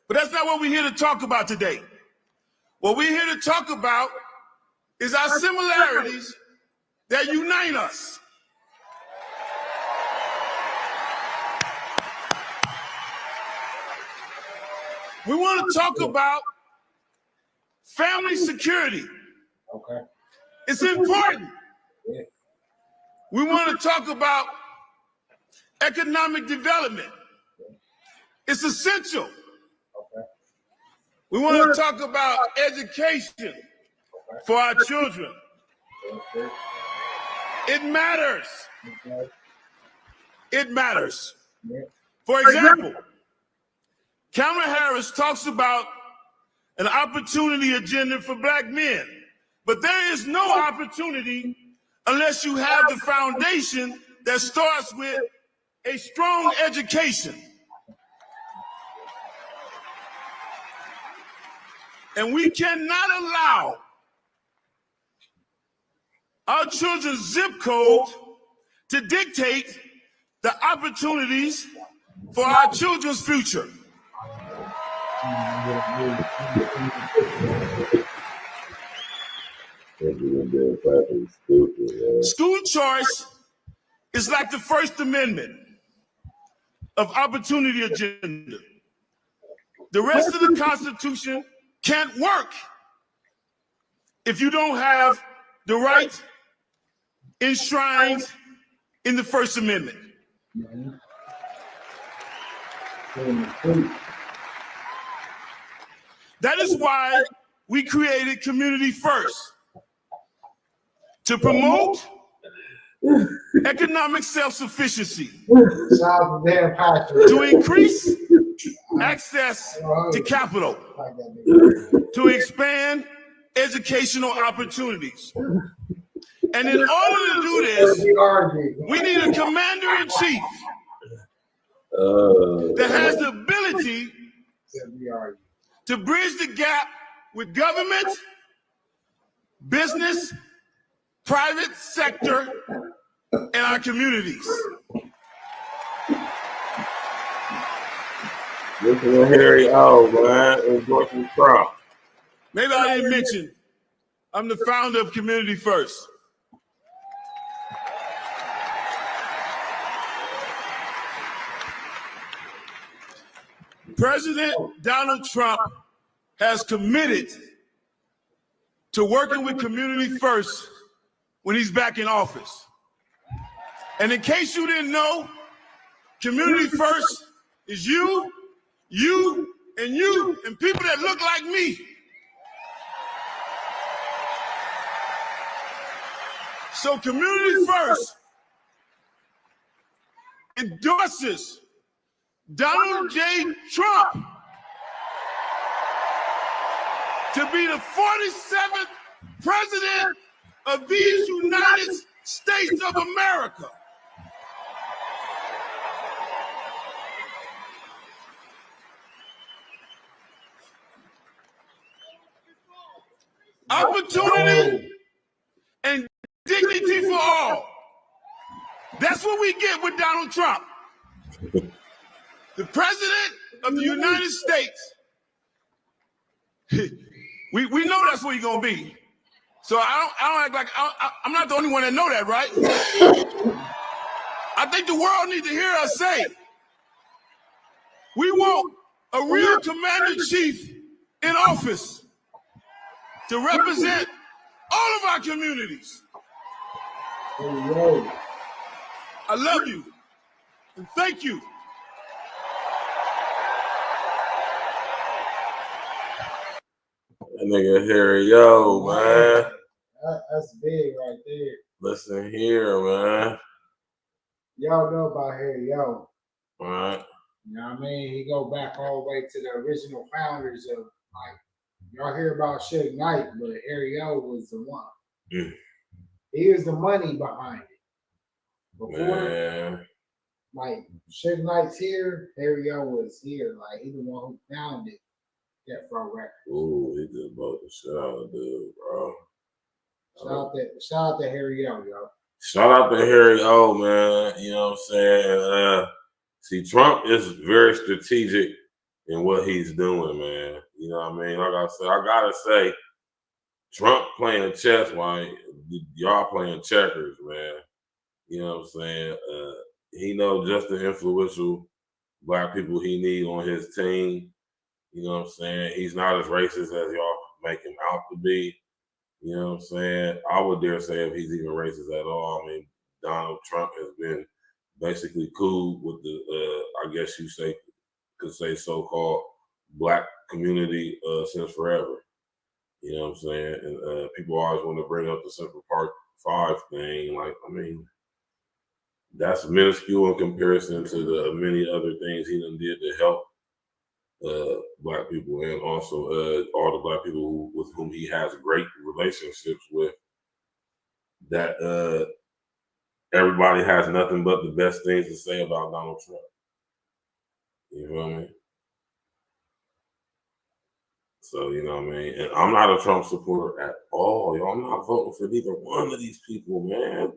But that's not what we're here to talk about today. What we're here to talk about is our similarities that unite us. We want to talk about family security. Okay. It's important. We want to talk about economic development. It's essential. Okay. We want to talk about education for our children. Okay. It matters. Okay. It matters. Yeah. For example, Kamala Harris talks about an opportunity agenda for black men, but there is no opportunity unless you have the foundation that starts with a strong education. And we cannot allow our children's zip code to dictate the opportunities for our children's future. School choice is like the First Amendment of opportunity agenda. The rest of the Constitution can't work if you don't have the right enshrined in the First Amendment. That is why we created Community First, to promote economic self-sufficiency, to increase access to capital, to expand educational opportunities. And in order to do this, we need a commander-in-chief that has the ability to bridge the gap with government, business, private sector, and our communities. Listen to Harry O, man, endorsing Trump. Maybe I didn't mention, I'm the founder of Community First. President Donald Trump has committed to working with Community First when he's back in office. And in case you didn't know, Community First is you, and people that look like me. So Community First endorses Donald J. Trump to be the 47th president of these United States of America. Opportunity and dignity for all. That's what we get with Donald Trump. The president of the United States. We know that's what he's gonna be. So I don't act like I'm not the only one that know that, right? I think the world needs to hear us say, we want a real commander-in-chief in office to represent all of our communities. I love you and thank you. That nigga Harry O, man. That's big right there. Listen here, man. Y'all know about Harry O. Right. You know what I mean? He go back all the way to the original founders of, like, y'all hear about Suge Knight, but Harry O was the one. He was the money behind it. Before, like, Suge Knight's here, Harry O was here. Like, he the one who founded Death Row Records. Ooh, he just bought the shit out of dude, bro. Shout out to Harry O, yo. Shout out to Harry O, man. You know what I'm saying? See, Trump is very strategic in what he's doing, man. You know what I mean? Like I said, I gotta say, Trump playing chess while y'all playing checkers, man. You know what I'm saying? He knows just the influential black people he need on his team. You know what I'm saying? He's not as racist as y'all make him out to be. You know what I'm saying? I would dare say if he's even racist at all. I mean, Donald Trump has been basically cool with the, I guess you could say so-called black community since forever. You know what I'm saying? And people always want to bring up the Central Park 5 thing. Like, I mean, that's minuscule in comparison to the many other things he done did to help black people, and also all the black people with whom he has great relationships with. That everybody has nothing but the best things to say about Donald Trump. You know what I mean? So, you know what I mean? And I'm not a Trump supporter at all. Y'all, I'm not voting for neither one of these people, man.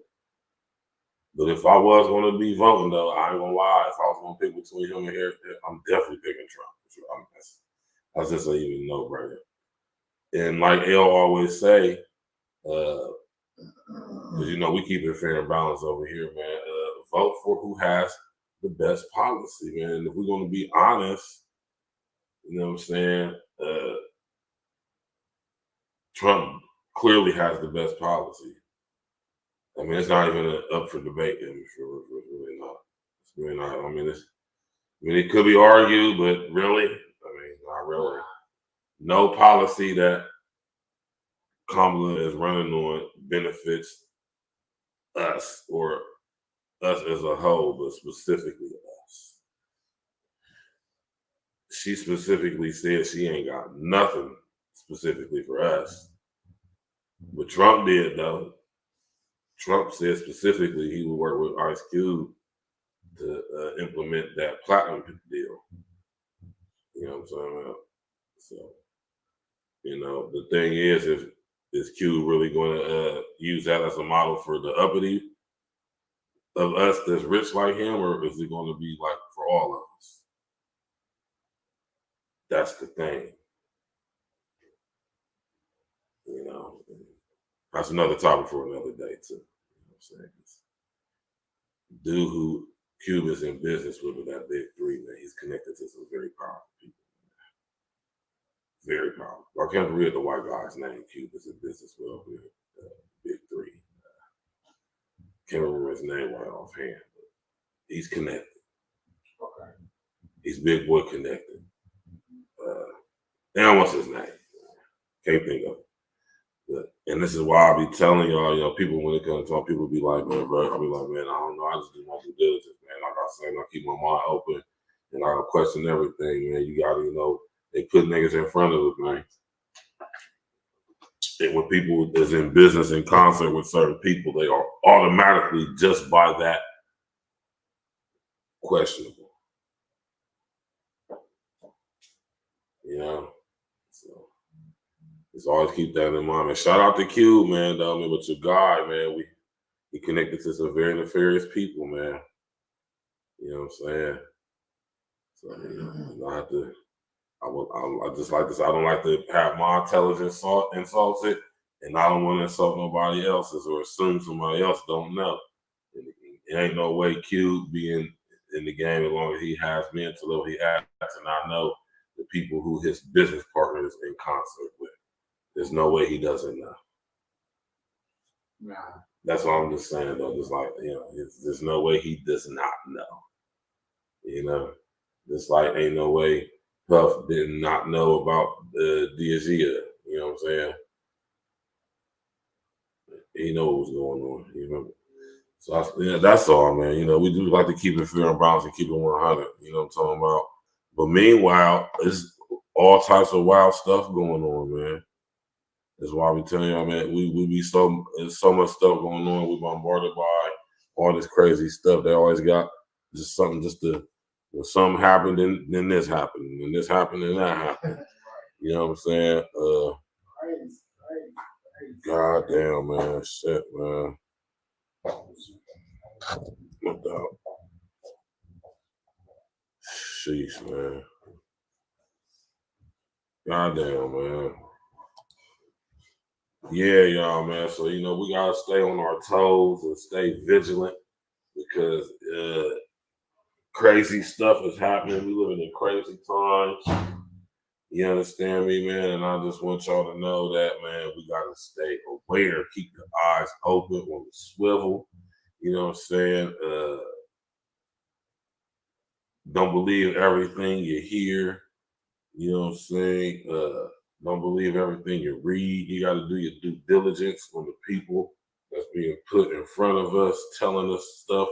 But if I was going to be voting, though, I ain't going to lie. If I was going to pick between him and Harris, I'm definitely picking Trump. I mean, that's just an even no-brainer. And like L always say, because, you know, we keep it fair and balanced over here, man. Vote for who has the best policy, man. And if we're going to be honest, you know what I'm saying? Trump clearly has the best policy. I mean, it's not even up for debate. It's really not. It's really not. I mean, it could be argued, but really, I mean, not really. No policy that Kamala is running on benefits us or us as a whole, but specifically us. She specifically said she ain't got nothing specifically for us. But Trump did, though. Trump said specifically he would work with Ice Cube to implement that platinum deal. You know what I'm saying? So, you know, the thing is Cube really going to use that as a model for the uppity of us that's rich like him, or is it going to be like for all of us? That's the thing. You know, that's another topic for another day, too. You know what I'm saying? Dude who Cube is in business with that big three, man, he's connected to some very powerful people. Very powerful. I can't read the white guy's name. Cube is in business with big three. Can't remember his name right offhand, but he's connected. Okay. He's big boy connected. And what's his name? Can't think of it. But, and this is why I be telling y'all, you know, people when it comes to talk, people be like, man, bro, I be like, man, I don't know, I just do my due diligence, man. Like I said, I keep my mind open and I question everything, man. You gotta, you know, they put niggas in front of us, man. And when people is in business in concert with certain people, they are automatically just by that questionable. You know? So just always keep that in mind. And shout out to Q, man, though. I mean, with your guy, man, we connected to some very nefarious people, man. You know what I'm saying? So you know, I just like this. I don't like to have my intelligence insulted, and I don't want to insult nobody else's or assume somebody else don't know. It ain't no way Q being in the game as long as he has me until he has, and I know the people who his business partner is in concert with. There's no way he doesn't know. Nah. That's what I'm just saying, though. Just like, you know, there's no way he does not know. You know, just like ain't no way Puff did not know about Diazia. You know what I'm saying? He know what was going on. You know, so that's all, man. You know, we do like to keep it fair and balanced and keep it 100. You know what I'm talking about? But meanwhile, it's all types of wild stuff going on, man. That's why we tell you, man, we be there's so much stuff going on. We bombarded by all this crazy stuff. They always got just something when something happened, then this happened, and this happened, and that happened. You know what I'm saying? God damn, man. Shit, man. No doubt. Sheesh, man. God damn, man. Yeah, y'all, man. So, you know, we got to stay on our toes and stay vigilant because crazy stuff is happening. We living in crazy times. You understand me, man? And I just want y'all to know that, man, we got to stay aware, keep the eyes open when we swivel. You know what I'm saying? Don't believe everything you hear. You know what I'm saying? Don't believe everything you read. You got to do your due diligence on the people that's being put in front of us, telling us stuff,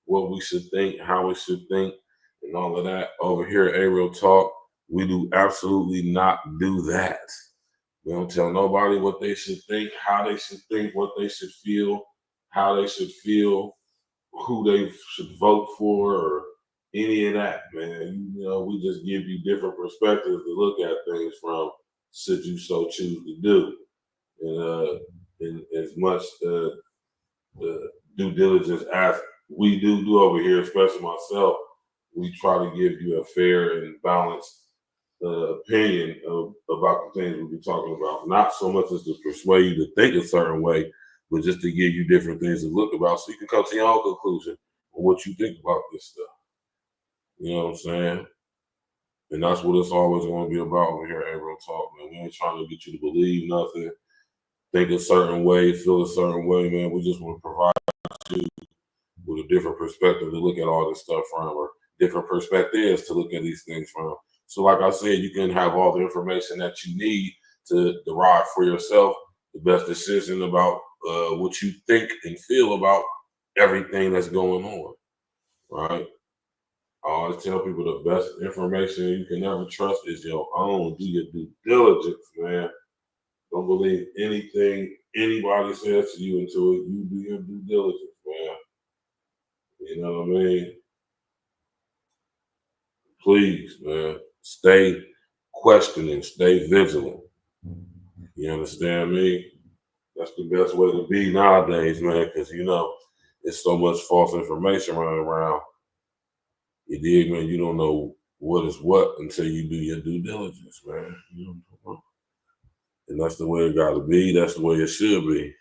what we should think, how we should think, and all of that. Over here at A-Real Talk, we do absolutely not do that. We don't tell nobody what they should think, how they should think, what they should feel, how they should feel, who they should vote for, or any of that, man. You know, we just give you different perspectives to look at things from, should you so choose to do. And as much due diligence as we do over here, especially myself, we try to give you a fair and balanced opinion about the things we'll be talking about. Not so much as to persuade you to think a certain way, but just to give you different things to look about so you can come to your own conclusion on what you think about this stuff. You know what I'm saying? And that's what it's always going to be about over here at A-Real Talk, man. We ain't trying to get you to believe nothing, think a certain way, feel a certain way, man. We just want to provide you with a different perspective to look at all this stuff from, or different perspectives to look at these things from. So like I said, you can have all the information that you need to derive for yourself the best decision about what you think and feel about everything that's going on, right? I always tell people the best information you can ever trust is your own. Do your due diligence, man. Don't believe anything anybody says to you until you do your due diligence, man. You know what I mean? Please, man, stay questioning, stay vigilant. You understand me? That's the best way to be nowadays, man, because, you know, there's so much false information running around. You dig, man? You don't know what is what until you do your due diligence, man. You know what I'm talking about? And that's the way it got to be. That's the way it should be.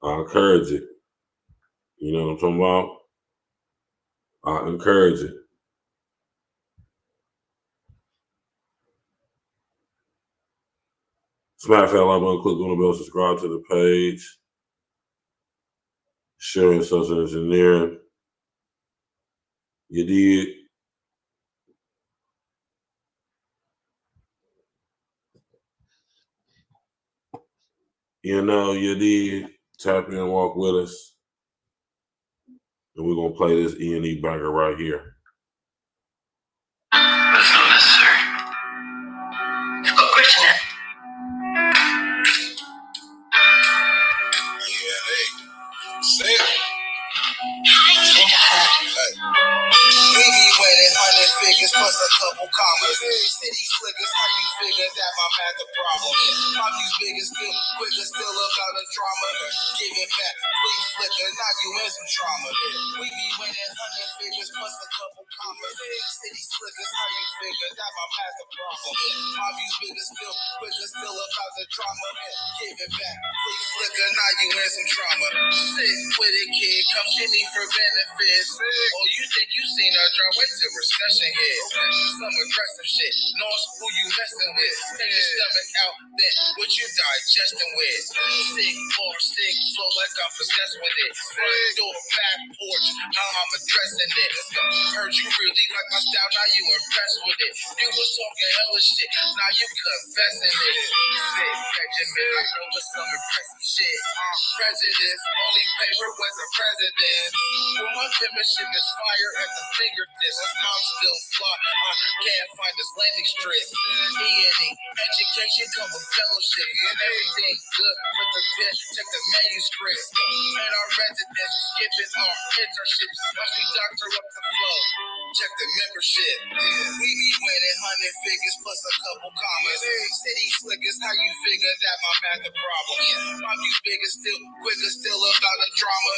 I encourage it. You know what I'm talking about? I encourage it. Smash that like button, click on the bell, subscribe to the page. Sharing social engineering. You did. You know, you did. Tap in, walk with us. And we're going to play this E.N.E banger right here. That's not necessary. Go question it. Say it. Hey. We be winning 100 figures plus a couple commas. City slickers, how you figure that my math a problem? My views bigger still, quicker still about the drama. Give it back, please flicker, now you in some trauma. We be winning 100 figures plus a couple commas. City slickers, how you figure that my math a problem? My views bigger still, quicker still about the drama. Give it back, please flicker, now you in some trauma. Sick with it, kid, come see me for benefits. Oh, you think you seen her draw? Wait till recession hit. Some aggressive shit. Knows who you messing with. Take your stomach out, then what you digesting with. Sick or sick, flow like I'm possessed with it. Front door, back porch, how I'm addressing it. Heard you really like my style, now you impressed with it. You was talking hella shit, now you confessing it. Sick Benjamin, I know it's some impressive shit. I'm prejudice, only paper with the president. Well, my penmanship is fire at the fingertips. I'm still fly, I can't find this landing strip. E.N.E, education come with fellowship. And everything good with the pen, check the manuscript. And our residents skipping our internships. Watch me doctor up the flow. Check the membership. We be winning 100 figures plus a couple commas. City slickers, how you figure that my math a problem? Yeah, my views bigger still, quicker still about the drama.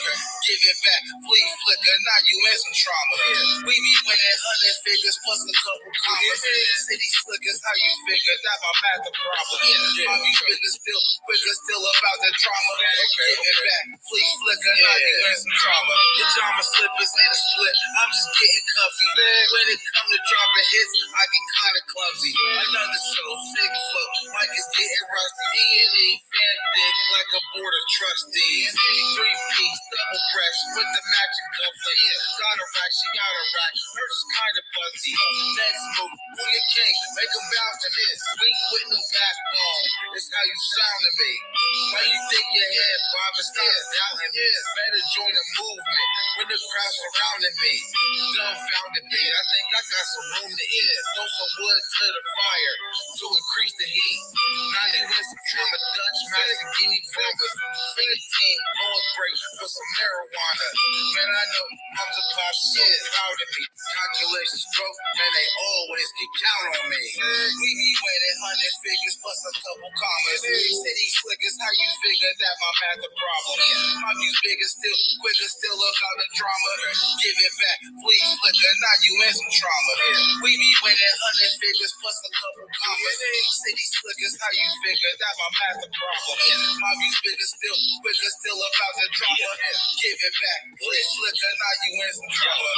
Give it back, flee flicker, now you in some trauma. We be winning 100 figures plus a couple commas. City slickers, how you figure that my math a problem? Yeah, my views bigger still, quicker still about the drama. Give it back, flee flicker, now you in some trauma. Pajama slippers and a split, I'm just getting comfy. When it come to dropping hits, I get kinda clumsy. Another show, sick flow, mic is getting rusty. E.N.E fan thick like a board of trustees. 3-piece, double press with the magic cover. Yeah, got a rack, she got a rack. Hers is kinda busty. Next move, who your king? Make them bounce to this. Weak with no backbone. It's how you sound to me. Why you think your head bobbing starts doubting me? Better join the movement when the crowd surrounding me. Dumbfounded me, I think I got some room to eat. Throw some wood to the fire to increase the heat. Now you in some trauma, Dutch master, give me bumpers. Finger team, blow break for some marijuana. Man, I know I'm the pop shit, proud of me. Calculations broke, man, they always can count on me. We be winning 100 figures plus a couple commas. City slickers, how you figure that my math a problem? My views bigger still, quicker still about the drama. Give it back, please flicker, now you in some trauma. We be winning 100 figures plus a couple commas. City slickers, how you figure that my math a problem? My views bigger still, quicker still about the drama. Give it back, please flicker, now you in some trauma.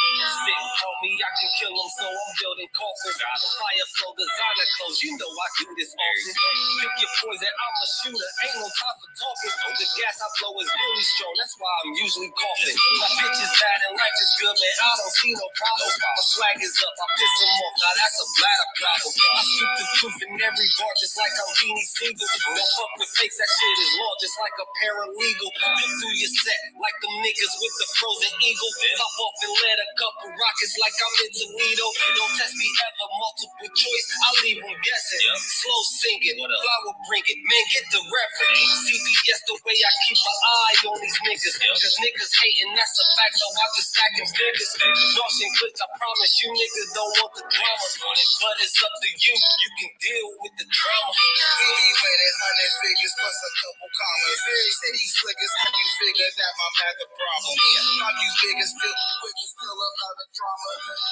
Sick told me I can kill him, so I'm building coffins. Fire flow designer clothes, you know I do this often. Pick your poison, I'm a shooter, ain't no time for talking. The gas I blow is really strong, that's why I'm usually coughing. My bitch is bad and life is good, man, I don't see no problems. My swag is up, I piss them off, now that's a bladder problem. I speak the truth in every bar, just like I'm Beanie Siegel. Don't fuck with fakes, that shit is law, just like a paralegal. Look through your set, like them niggas with the frozen eagle. Pop off and let a couple rockets like I'm in Toledo. Don't test me ever, multiple choice, I'll leave them guessing. Slow singing, flower bring it, man, get the reference. CBS the way I keep an eye on these niggas. Cause niggas hating, that's a fact, so I just stacking figures. Nothing good, I promise you niggas don't want the drama. But it's up to you, you can deal with the drama. We be winning 100 figures plus a couple commas. City slickers, how you figure that my math a problem? My views bigger still, quicker still about the drama.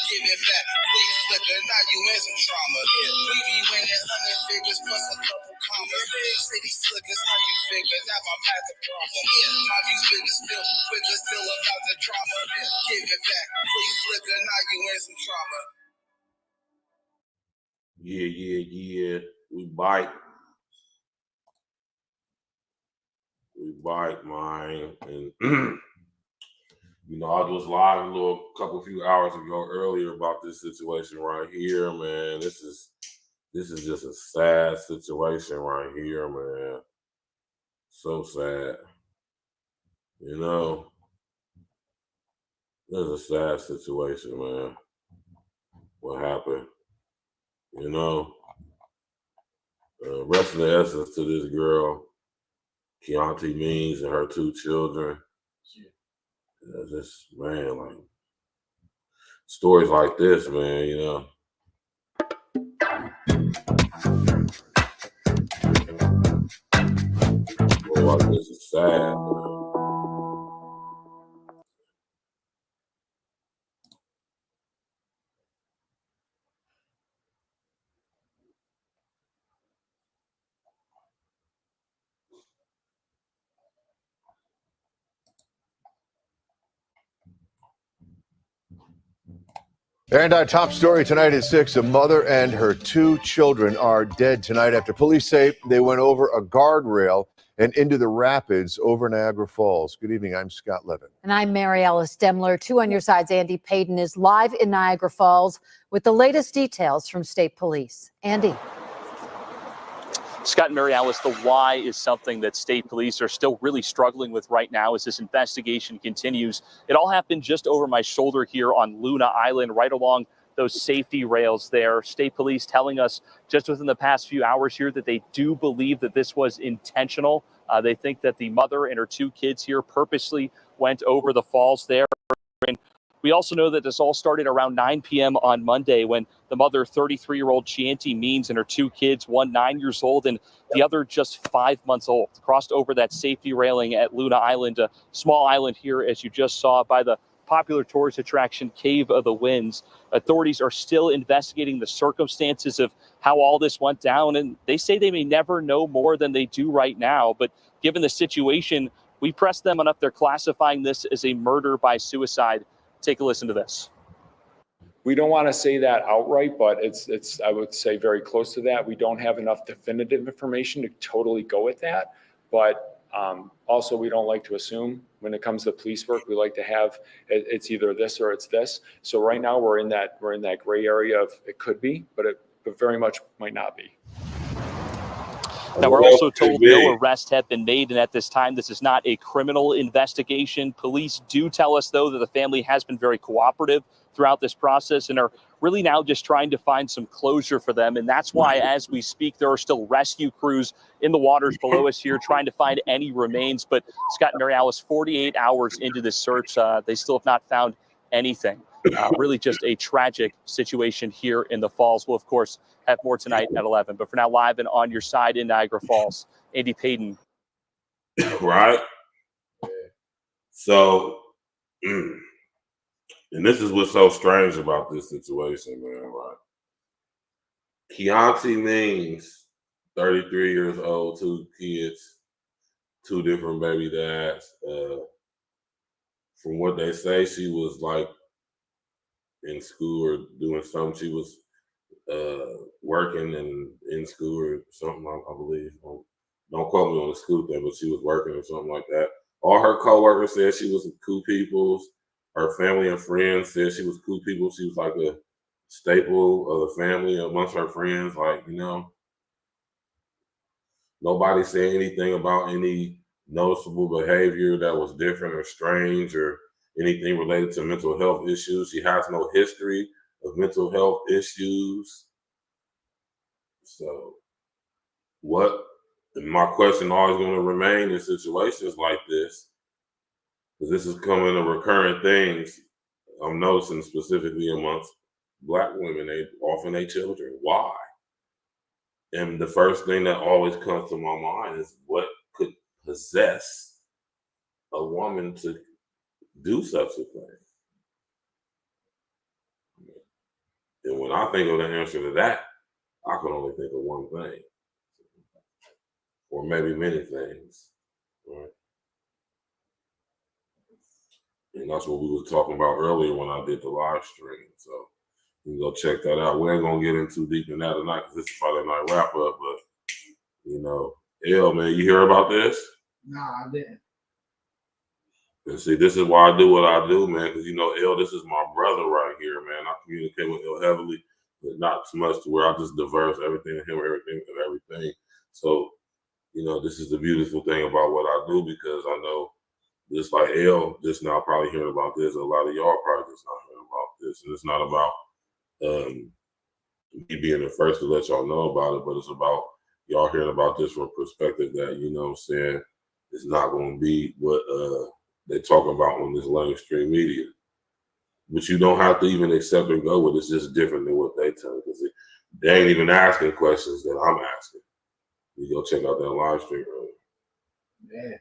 Give it back, please flicker, now you in some trauma. We be winning 100 figures plus a couple commas. City slickers, how you figure that my math a problem? My views bigger still, quicker still about the drama. Give it back, please flicker, now you in some trauma. Yeah. We bite. We bite, man. And you know, I was live a few hours ago earlier about this situation right here, man. This is just a sad situation right here, man. So sad. You know, this is a sad situation, man. What happened? You know, rest of the essence to this girl, Keontae Means, and her 2 children. Just, man, like, stories like this, man, you know. Boy, this is sad, man. And our top story tonight at 6, a mother and her 2 children are dead tonight after police say they went over a guardrail and into the rapids over Niagara Falls. Good evening, I'm Scott Levin. And I'm Mary Alice Demler. 2 on your side's Andy Payton is live in Niagara Falls with the latest details from state police. Andy. Scott and Mary Alice, the why is something that state police are still really struggling with right now as this investigation continues. It all happened just over my shoulder here on Luna Island, right along those safety rails there. State police telling us just within the past few hours here that they do believe that this was intentional. They think that the mother and her 2 kids here purposely went over the falls there. And We also know that this all started around 9 p.m. on Monday when the mother, 33-year-old Chianti Means, and her two kids, one 9 years old and the other just 5 months old, crossed over that safety railing at Luna Island, a small island here, as you just saw, by the popular tourist attraction Cave of the Winds. Authorities are still investigating the circumstances of how all this went down, and they say they may never know more than they do right now. But given the situation, we pressed them on if they're classifying this as a murder by suicide. Take a listen to this. We don't want to say that outright, but it's I would say very close to that. We don't have enough definitive information to totally go with that, but also we don't like to assume when it comes to police work. We like to have it's either this or it's this. So right now we're in that gray area of it could be, but it very much might not be. Now, we're also told no arrests have been made, and at this time, this is not a criminal investigation. Police do tell us, though, that the family has been very cooperative throughout this process and are really now just trying to find some closure for them. And that's why, as we speak, there are still rescue crews in the waters below us here trying to find any remains. But Scott and Mary Alice, 48 hours into this search, they still have not found anything. Really just a tragic situation here in the Falls. We'll, of course, have more tonight at 11. But for now, live and on your side in Niagara Falls, Andy Payton. Right? So, and this is what's so strange about this situation, man. Right? Chianti Means, 33 years old, 2 kids, 2 different baby dads. From what they say, she was like in school or doing something. She was working and in school or something, I believe. Don't quote me on the school thing, but she was working or something like that. All her coworkers said she was cool people. Her family and friends said she was cool people. She was like a staple of the family amongst her friends. Like, you know, nobody said anything about any noticeable behavior that was different or strange or anything related to mental health issues. She has no history of mental health issues. So my question always going to remain in situations like this, because this is coming to recurrent things I'm noticing specifically amongst Black women, often their children. Why? And the first thing that always comes to my mind is what could possess a woman to do such a thing? And when I think of the answer to that, I can only think of one thing, or maybe many things, right? And that's what we were talking about earlier when I did the live stream. So you can go check that out. We ain't gonna get in too deep in that tonight because this is Friday night wrap up. But you know, man, you hear about this? Nah, I didn't. And see, this is why I do what I do, man, because, you know, this is my brother right here, man. I communicate with heavily, but not too much to where I just diverse everything to him, everything. So, you know, this is the beautiful thing about what I do, because I know just like just now probably hearing about this, a lot of y'all probably just not hearing about this. And it's not about me being the first to let y'all know about it, but it's about y'all hearing about this from a perspective that, you know what I'm saying, it's not going to be what they talk about on this mainstream media. But you don't have to even accept and go with it. It's just different than what they tell you, because they ain't even asking questions that I'm asking. You go check out that live stream earlier. Yeah.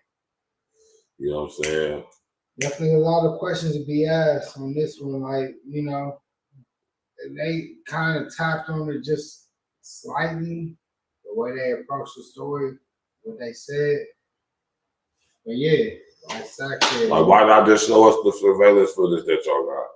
You know what I'm saying? Definitely a lot of questions to be asked on this one. Like, you know, they kind of tapped on it just slightly, the way they approached the story, what they said. But yeah, like Zach said, like, why not just show us the surveillance footage that y'all got?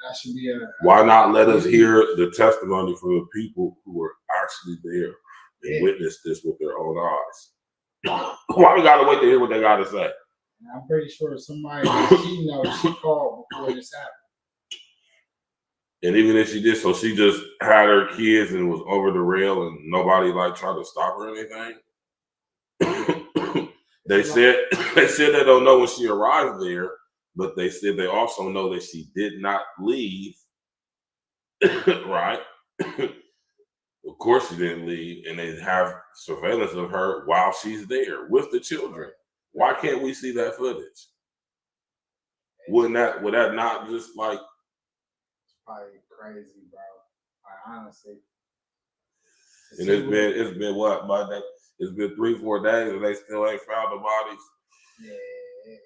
That should be why not let us hear the testimony from the people who were actually there and witnessed this with their own eyes? Why we gotta wait to hear what they gotta say? And I'm pretty sure somebody she called before this happened. And even if she did, so she just had her kids and was over the rail and nobody like tried to stop her or anything. They said they don't know when she arrived there, but they said they also know that she did not leave. Right? Of course she didn't leave, and they have surveillance of her while she's there with the children. Why can't we see that footage? Would that not just like probably crazy, bro. Like, honestly. And it's been what, by that? It's been 3-4 days and they still ain't found the bodies. Yeah,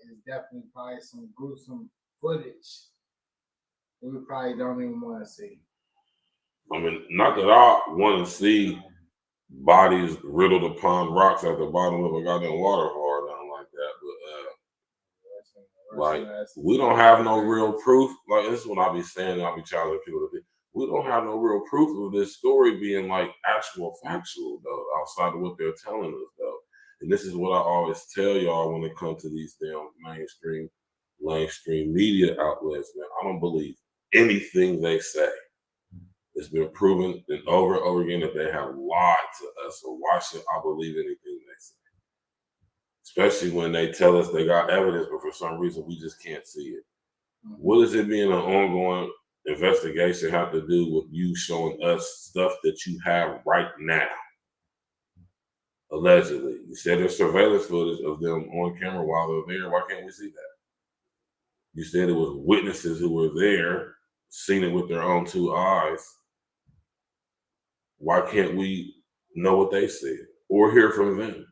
it's definitely probably some gruesome footage we probably don't even want to see. I mean, not that I want to see bodies riddled upon rocks at the bottom of a goddamn waterfall or nothing like that, but like we don't have no real proof. Like this is what I be saying. I be challenging people to do. We don't have no real proof of this story being like actual factual though, outside of what they're telling us though. And this is what I always tell y'all when it comes to these damn mainstream media outlets, man. I don't believe anything they say. It's been proven over and over again that they have lied to us. So why should I believe anything they say? Especially when they tell us they got evidence, but for some reason we just can't see it. What does it being an ongoing investigation have to do with you showing us stuff that you have right now? Allegedly. You said there's surveillance footage of them on camera while they're there. Why can't we see that? You said it was witnesses who were there, seen it with their own 2 eyes. Why can't we know what they said or hear from them?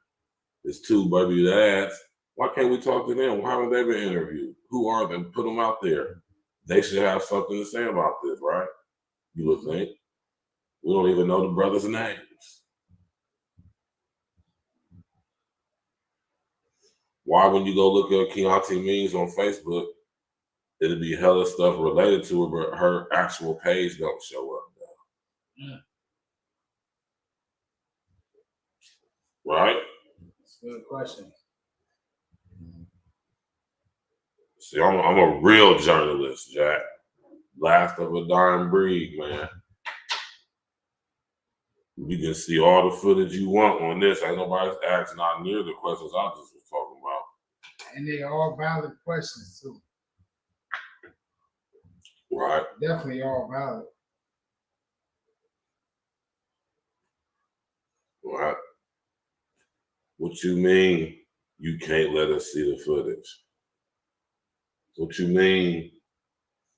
It's 2 baby dads. Why can't we talk to them? Why haven't they been interviewed? Who are they? Put them out there. They should have something to say about this, right? You would think. We don't even know the brothers' names. Why, when you go look at Keontae memes on Facebook, it'll be hella stuff related to her, but her actual page don't show up now. Right? That's a good question. See, I'm a real journalist, Jack. Last of a dying breed, man. You can see all the footage you want on this. Ain't nobody's asking not near the questions I just was talking about. And they're all valid questions too. Right. Definitely all valid. Right. What you mean you can't let us see the footage? What you mean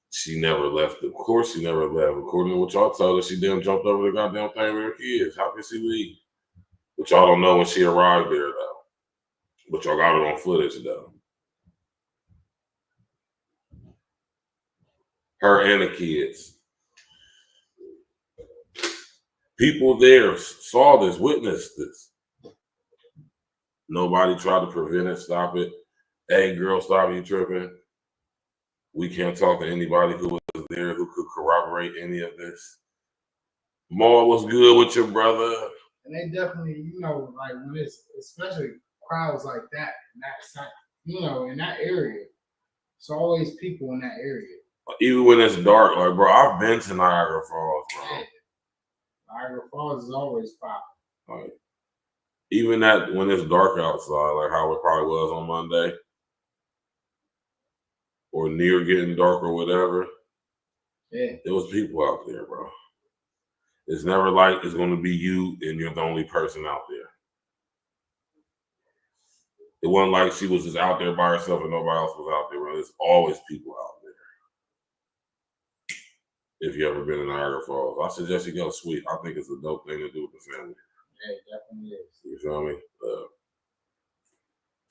she never left? Of course she never left. According to what y'all told us, she damn jumped over the goddamn thing with her kids. How can she leave? But y'all don't know when she arrived there though. But y'all got it on footage though. Her and the kids. People there saw this, witnessed this. Nobody tried to prevent it, stop it. Hey, girl, stop you tripping. We can't talk to anybody who was there who could corroborate any of this. Maul, what's good with your brother? And they definitely, like when it's especially crowds like that, in that side, in that area, it's always people in that area. Even when it's dark, like, bro, I've been to Niagara Falls, bro. Niagara Falls is always popping. Like, even that when it's dark outside, like how it probably was on Monday, or near getting dark or whatever. Yeah. There was people out there, bro. It's never like it's going to be you and you're the only person out there. It wasn't like she was just out there by herself and nobody else was out there, bro. There's always people out there. If you ever been in Niagara Falls, I suggest you go. Sweet. I think it's a dope thing to do with the family. Yeah, it definitely is. You feel me?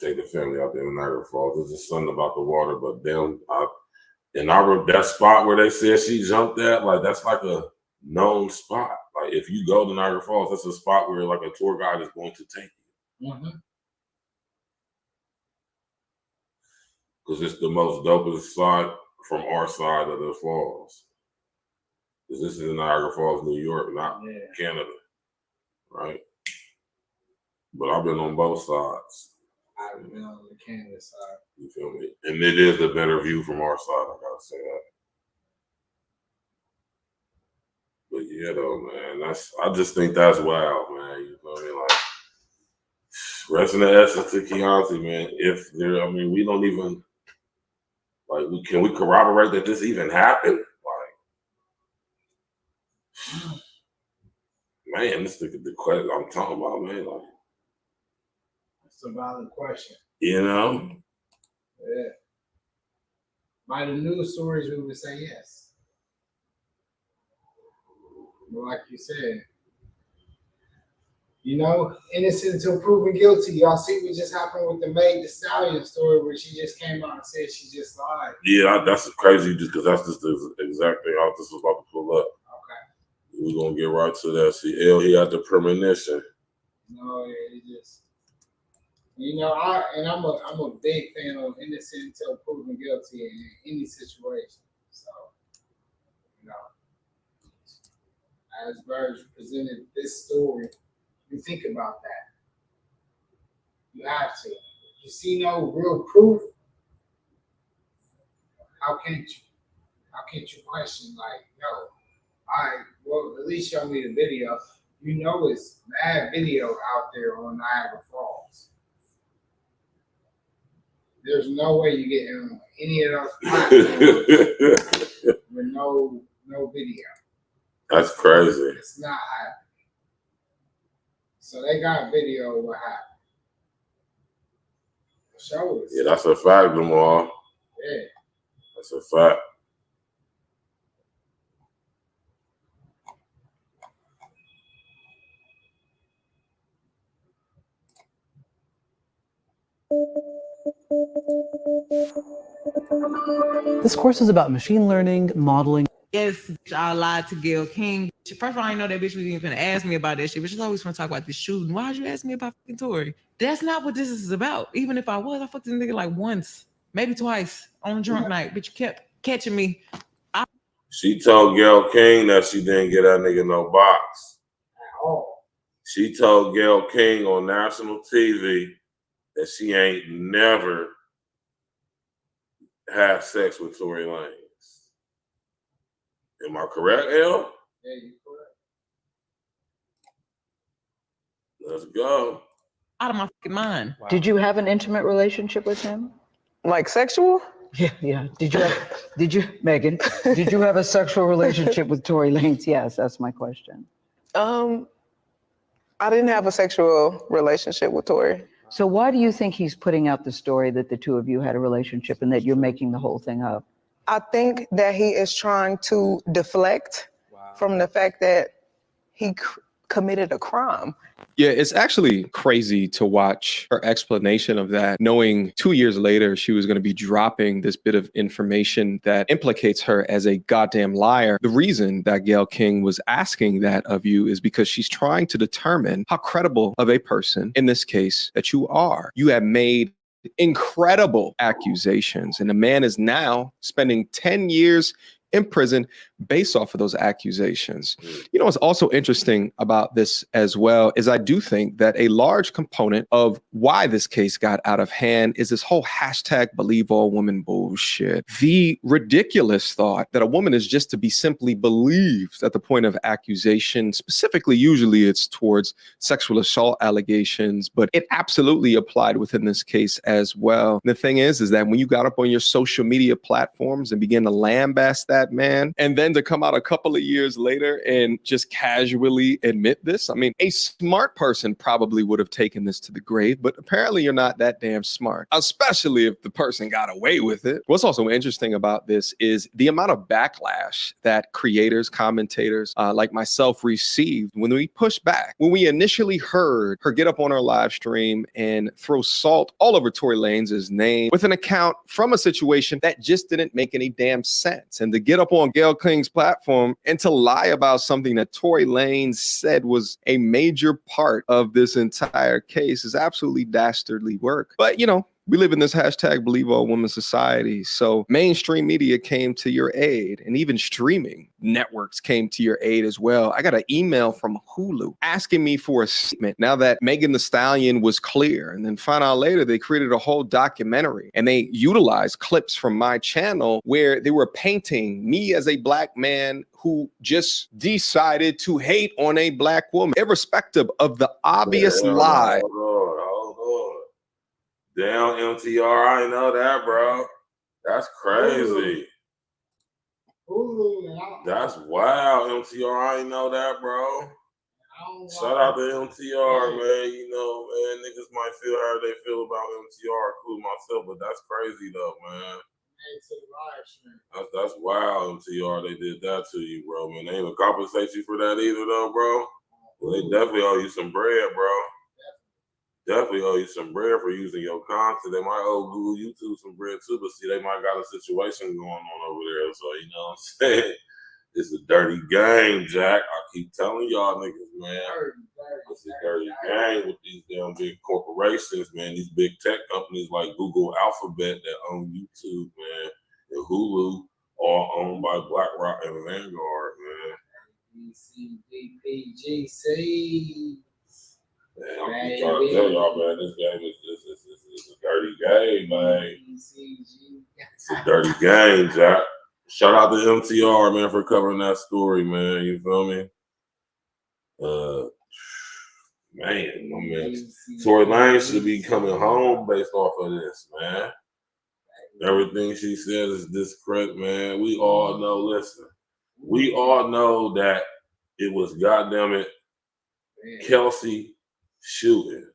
Take the family out there in Niagara Falls. There's just something about the water, but damn, that spot where they said she jumped at, like that's like a known spot. Like if you go to Niagara Falls, that's a spot where like a tour guide is going to take you. Because it's the most dopest side from our side of the falls. Because this is in Niagara Falls, New York, not Canada, right? But I've been on both sides. I've been on the Canada side. You feel me? And it is a better view from our side, I gotta say that. But yeah, though, man, I just think that's wild, man. You feel me? Like, rest in the essence to Keontae, man. We don't even, like, can we corroborate that this even happened? Like, man, this is the question I'm talking about, man. Like, it's a valid question. Yeah. By the news stories, we would say yes. But like you said, you know, innocent until proven guilty. Y'all see what just happened with the Meg Thee Stallion story where she just came out and said she just lied. Yeah, that's crazy just because that's just the exact thing I was just about to pull up. Okay. We're going to get right to that. See, L, he had the premonition. No, yeah, it just, you know, I'm a big fan of innocent until proven guilty in any situation. So, you know, as Burge presented this story, you think about that. You have to. You see no real proof. How can't you? How can't you question like, yo, all right, well, at least show me the video. You know it's mad video out there on Niagara Falls. There's no way you get on any of those platforms with no video. That's crazy. It's not happening. So they got video of what happened. Show us. Yeah, that's a fact, Lamar. Yeah. That's a fact. This course is about machine learning, modeling. Yes, I lied to Gayle King. First of all, I didn't know that bitch was even gonna ask me about that shit, but she's always gonna talk about this shooting. Why'd you ask me about fucking Tory? That's not what this is about. Even if I was, I fucked this nigga like once, maybe twice on a drunk night, but you kept catching me. She told Gayle King that she didn't get that nigga no box. At all. She told Gayle King on national TV that she ain't never had sex with Tory Lanez. Am I correct, L? Yeah, you're correct. Let's go. Out of my fucking mind. Wow. Did you have an intimate relationship with him? Like sexual? Yeah. Did you, Megan, did you have a sexual relationship with Tory Lanez? Yes, that's my question. I didn't have a sexual relationship with Tory. So why do you think he's putting out the story that the two of you had a relationship and that you're making the whole thing up? I think that he is trying to deflect from the fact that he committed a crime. Yeah, it's actually crazy to watch her explanation of that, knowing 2 years later she was going to be dropping this bit of information that implicates her as a goddamn liar. The reason that Gayle King was asking that of you is because she's trying to determine how credible of a person, in this case, that you are. You have made incredible accusations, and the man is now spending 10 years in prison based off of those accusations. You know, what's also interesting about this as well is I do think that a large component of why this case got out of hand is this whole hashtag believe all women bullshit. The ridiculous thought that a woman is just to be simply believed at the point of accusation, specifically, usually it's towards sexual assault allegations, but it absolutely applied within this case as well. And the thing is that when you got up on your social media platforms and began to lambast that man, and then to come out a couple of years later and just casually admit this, I mean, a smart person probably would have taken this to the grave, but apparently you're not that damn smart, especially if the person got away with it. What's also interesting about this is the amount of backlash that creators, commentators like myself received when we pushed back. When we initially heard her get up on her live stream and throw salt all over Tory Lanez's name with an account from a situation that just didn't make any damn sense, and to get up on Gayle King's platform and to lie about something that Tory Lanez said was a major part of this entire case is absolutely dastardly work. But, you know, we live in this hashtag believe all women society. So mainstream media came to your aid, and even streaming networks came to your aid as well. I got an email from Hulu asking me for a statement now that Megan Thee Stallion was clear. And then found out later they created a whole documentary and they utilized clips from my channel where they were painting me as a black man who just decided to hate on a black woman, irrespective of the obvious lie. Damn, MTR, I know that, bro. That's crazy. That's wild, MTR. I ain't know that, bro. Shout out to MTR, man. You know, man, niggas might feel how they feel about MTR, including myself, but that's crazy though, man. That's wild, MTR. They did that to you, bro. Man, they ain't gonna compensate you for that either, though, bro. Well, they definitely owe you some bread, bro. Definitely owe you some bread for using your content. They might owe Google, YouTube some bread too, but see, they might got a situation going on over there. So you know what I'm saying? It's a dirty game, Jack. I keep telling y'all niggas, man. It's a dirty game with these damn big corporations, man. These big tech companies like Google, Alphabet that own YouTube, man, and Hulu, all owned by BlackRock and Vanguard, man. BCDPGC. Man, I'm just trying to tell y'all, man, this game is a dirty game, man. It's a dirty game, Jack. Shout out to MTR, man, for covering that story, man. You feel me? Man, my man. Tory Lanez should be coming home based off of this, man. Everything she said is discredit, man. We all know, listen, we all know that it was, goddamn it, Kelsey shooting.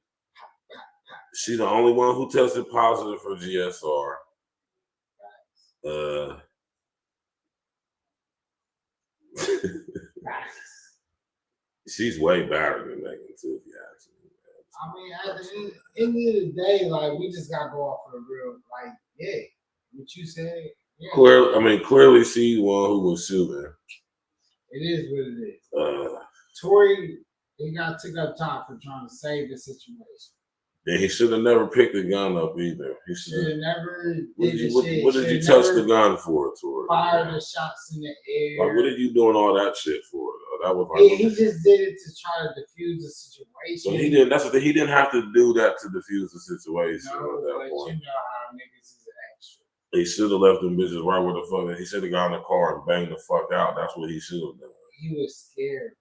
She's the only one who tested positive for GSR. She's way better than Megan too, if you ask me. I mean, at the end of the day, like, we just gotta go off of the real, like, yeah, what you said. Yeah. Clearly she's the one who was shooting. It is what it is. Tory, he got took up top for trying to save the situation. And he should have never picked the gun up either. He should have never What did you touch the gun for, Tory? Fired the shots in the air. Like, what are you doing all that shit for? That was like, he just did it to try to diffuse the situation. So he didn't. That's what he didn't have to do that to diffuse the situation at that point. You know how niggas is extra. He should have left them bitches right where the fuck. He should have got in the car and banged the fuck out. That's what he should have done. He was scared,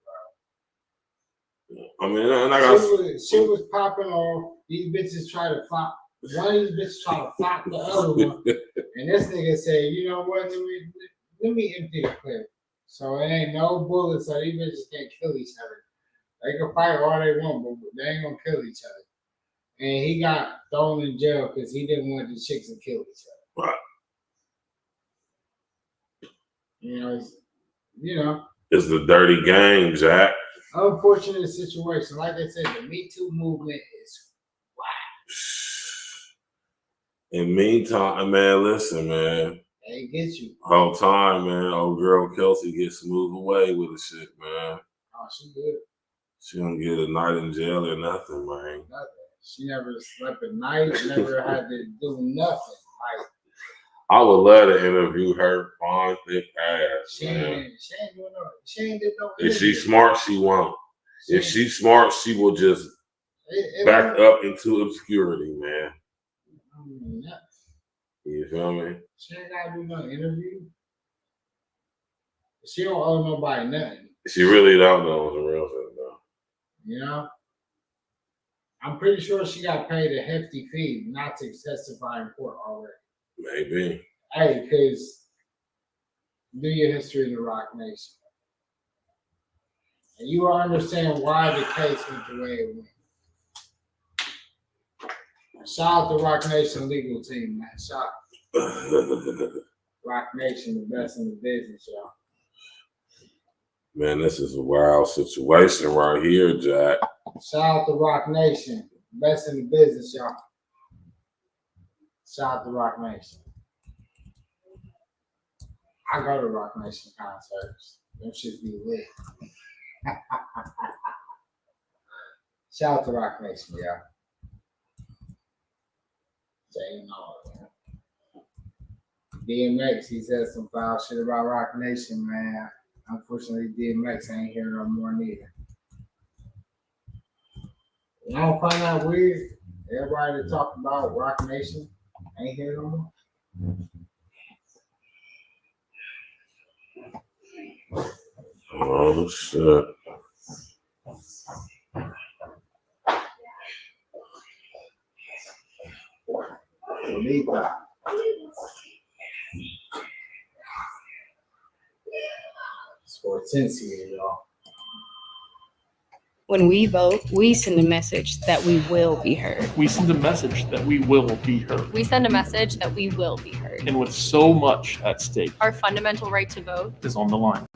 bro. I mean, and I got shit was popping off. These bitches try to flop. One of these bitches try to flop the other one, and this nigga said, "You know what? Let me empty the clip." So it ain't no bullets, so these bitches can't kill each other. They can fight all they want, but they ain't gonna kill each other. And he got thrown in jail because he didn't want the chicks to kill each other. Right. You know. It's the dirty game, Jack. Unfortunate situation. Like I said, the Me Too movement is wow. In meantime, man, listen, man. They get you. Whole time, man. Old girl Kelsey gets smooth away with the shit, man. Oh, she good. She don't get a night in jail or nothing, man. Nothing. She never slept at night. Never had to do nothing. Like, I would love to interview her fine, thick ass. She ain't doing no. She ain't did no. If she's smart, she won't. If she's smart, she will just back up into obscurity, man. You feel me? She ain't gotta do no interview. She don't owe nobody nothing. She really don't know what's the real thing, though. You know? I'm pretty sure she got paid a hefty fee not to testify in court already. Maybe. Hey, because do your history in the Rock Nation. And you will understand why the case went the way it went. Shout out to Rock Nation legal team, man. Shout out. Rock Nation, the best in the business, y'all. Man, this is a wild situation right here, Jack. Shout out to Rock Nation, best in the business, y'all. Shout out to Rock Nation. I go to Rock Nation concerts. Them shit be lit. Shout out to Rock Nation, y'all. Saying all that. DMX, he said some foul shit about Rock Nation, man. Unfortunately, DMX ain't here no more neither. You don't find that weird? Everybody that talk about Rock Nation ain't here no more. Oh, shit. Sports here, y'all. When we vote, we send a message that we will be heard. We send a message that we will be heard. We send a message that we will be heard. And with so much at stake, our fundamental right to vote is on the line.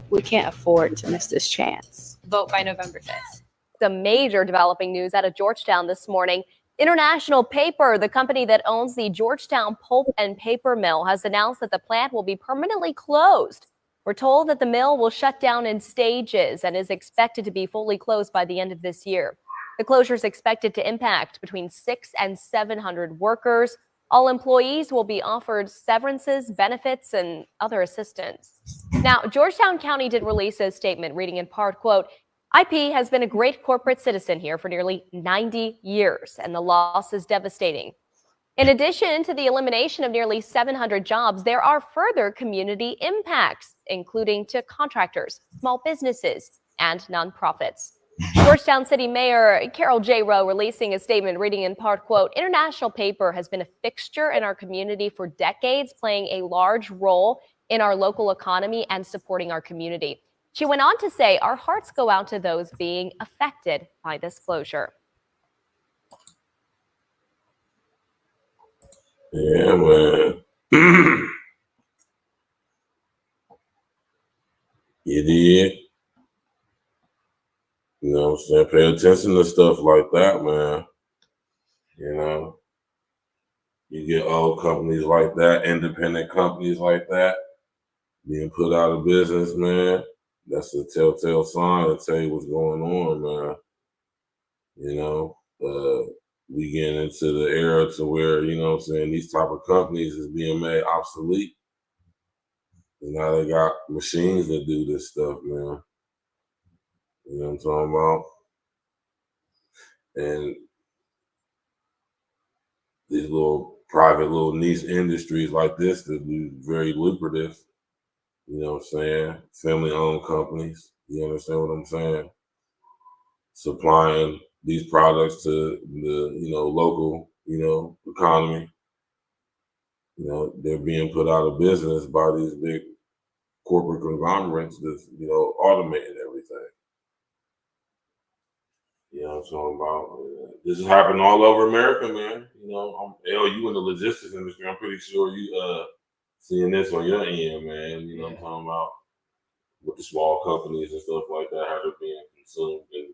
We can't afford to miss this chance. Vote by November 5th. Some major developing news out of Georgetown this morning. International Paper, the company that owns the Georgetown Pulp and Paper Mill, has announced that the plant will be permanently closed. We're told that the mill will shut down in stages and is expected to be fully closed by the end of this year. The closure is expected to impact between 600 and 700 workers. All employees will be offered severances, benefits, and other assistance. Now, Georgetown County did release a statement reading in part, quote, IP has been a great corporate citizen here for nearly 90 years, and the loss is devastating. In addition to the elimination of nearly 700 jobs, there are further community impacts, including to contractors, small businesses, and nonprofits. Georgetown City Mayor Carol J. Rowe releasing a statement reading in part, quote, International Paper has been a fixture in our community for decades, playing a large role in our local economy and supporting our community. She went on to say, our hearts go out to those being affected by this closure. Yeah, man. You did. You know what I'm saying? Pay attention to stuff like that, man. You know? You get old companies like that, independent companies like that, being put out of business, man. That's a telltale sign to tell you what's going on, man. You know? We getting into the era to where, you know what I'm saying, these type of companies is being made obsolete. And now they got machines that do this stuff, man. You know what I'm talking about? And these little private little niche industries like this that be very lucrative, you know what I'm saying? Family-owned companies, you understand what I'm saying? Supplying these products to the, you know, local, you know, economy. You know, they're being put out of business by these big corporate conglomerates that's, you know, automating everything. You know what I'm talking about? This is happening all over America, man. You know, you in the logistics industry, I'm pretty sure you seeing this on your end, man. You know what I'm talking about? With the small companies and stuff like that, how they're being consumed and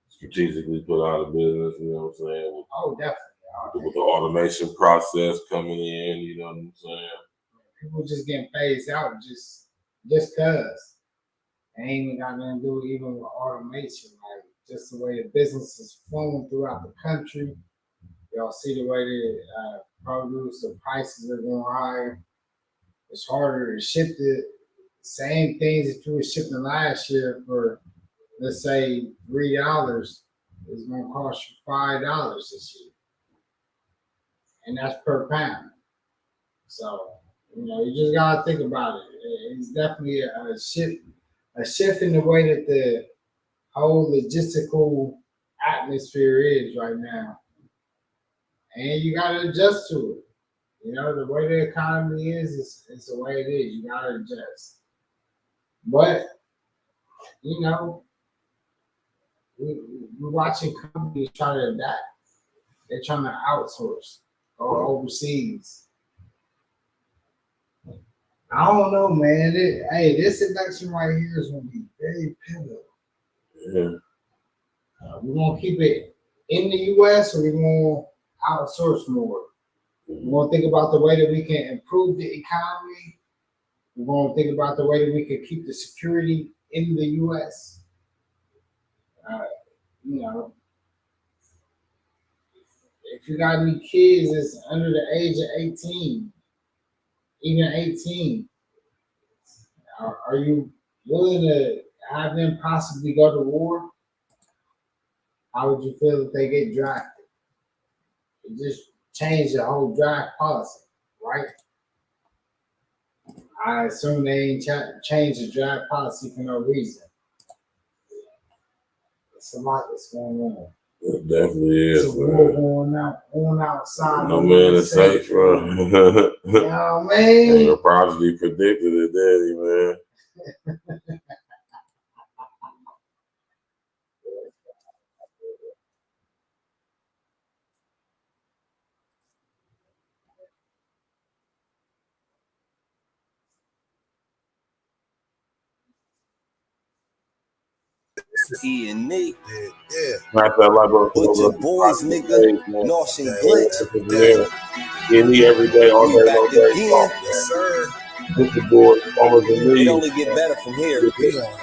strategically put out of business, you know what I'm saying? Oh, definitely. With the automation process coming in, you know what I'm saying? People just getting phased out just cause. It ain't even got nothing to do even with automation. Like just the way the business is flowing throughout the country. Y'all see the way the produce, the prices are going higher. It's harder to ship the same things that you were shipping last year for, let's say, $3 is going to cost you $5 this year. And that's per pound. So, you know, you just got to think about it. It's definitely a shift in the way that the whole logistical atmosphere is right now. And you got to adjust to it. You know, the way the economy is the way it is. You got to adjust. But, you know, we're watching companies try to adapt. They're trying to outsource or overseas. I don't know, man. This election right here is going to be very pivotal. Yeah. We're going to keep it in the U.S. or we're going to outsource more. We're going to think about the way that we can improve the economy. We're going to think about the way that we can keep the security in the U.S. You know, if you got any kids that's under the age of 18, even 18, are you willing to have them possibly go to war? How would you feel if they get drafted? It just changed the whole draft policy, right? I assume they ain't changed the draft policy for no reason. It's a lot that's going on. It definitely is. It's a war going outside. No man is safe, bro. You know what I mean? And your prodigy predicted it, daddy, man. E.N.E. Not that like With your boys, nigga. Nosh and Glitch. E.N.E. every day, all We day, back all day. again. Yes, sir. With the boys, almost in It me. only get better from here. We on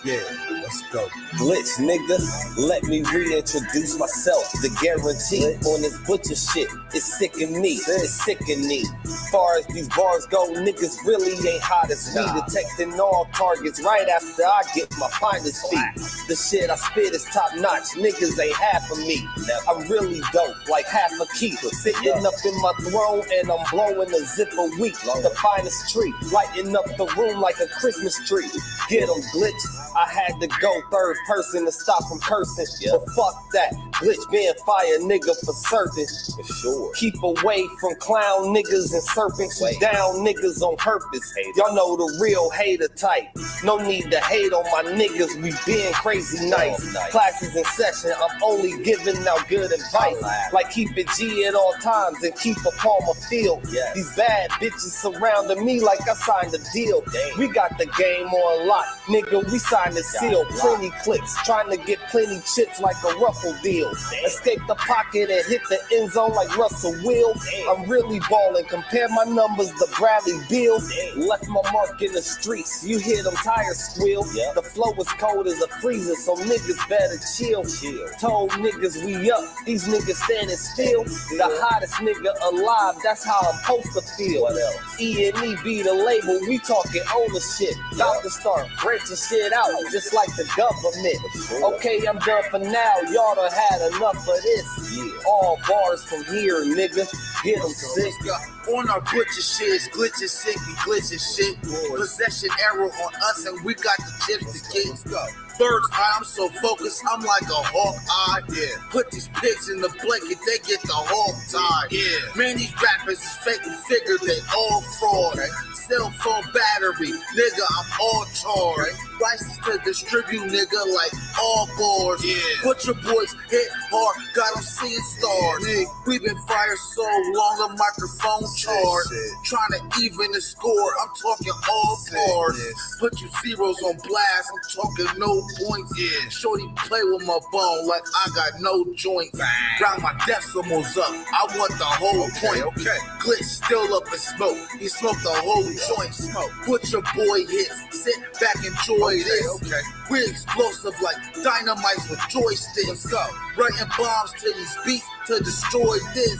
Yeah, let's go. Glitch, nigga, let me reintroduce myself. The guarantee on this butcher shit is sicking me. It's sickening. Far as these bars go, niggas really ain't hot as me. Detecting all targets right after I get my finder's feet. The shit I spit is top notch. Niggas ain't half of me. I'm really dope, like half a keeper. Sitting up in my throne and I'm blowing a zipper weak. The finest tree, lighting up the room like a Christmas tree. Get 'em, Glitch. I had to go third person to stop from cursing. But fuck that. Glitch being fire, nigga, for certain. For sure. Keep away from clown niggas and serpents who down niggas on purpose. Y'all know the real hater type. No need to hate on my niggas. We being crazy nice. Classes in session. I'm only giving out good advice. Like keep it G at all times and keep a Palmer field. These bad bitches surrounding me like I signed a deal. We got the game on lock. Nigga, we signed a seal. Plenty clicks. Trying to get plenty chips like a ruffle deal. Escape the pocket and hit the end zone like Russell Will. I'm really balling. Compare my numbers to Bradley Beal. Left my mark in the streets. You hear them tires squeal. The flow is cold as a freezer, so niggas better chill. Told niggas we up. These niggas standing still. The hottest nigga alive. That's how I'm supposed to feel. E.N.E. be the label. We talking ownership. About to start branching shit out just like the government. Okay, I'm done for now. Y'all done had enough of this. All bars from here, nigga. Get 'em sick. On our butcher shit, glitching sick, we glitching shit. Possession error on us, and we got the chips to get. Bird's eye, I'm so focused, I'm like a hawk eye. Put these pigs in the blanket, they get the hog tied. Man, these rappers is fake and figure they all fraud. Cell phone battery, nigga, I'm all charged. License to distribute, nigga, like all boards. Put your boys hit hard, got them seeing stars. We been fired so long, the microphone charge. Trying to even the score, I'm talking all bars. Put you zeros on blast, I'm talking no points. Shorty play with my bone like I got no joints. Round my decimals up, I want the whole point. Glitch still up in smoke, he smoked the whole joint. Put your boy hits, sit back, enjoy this. We explosive like dynamites with joysticks. Writing bombs to these beats to destroy this.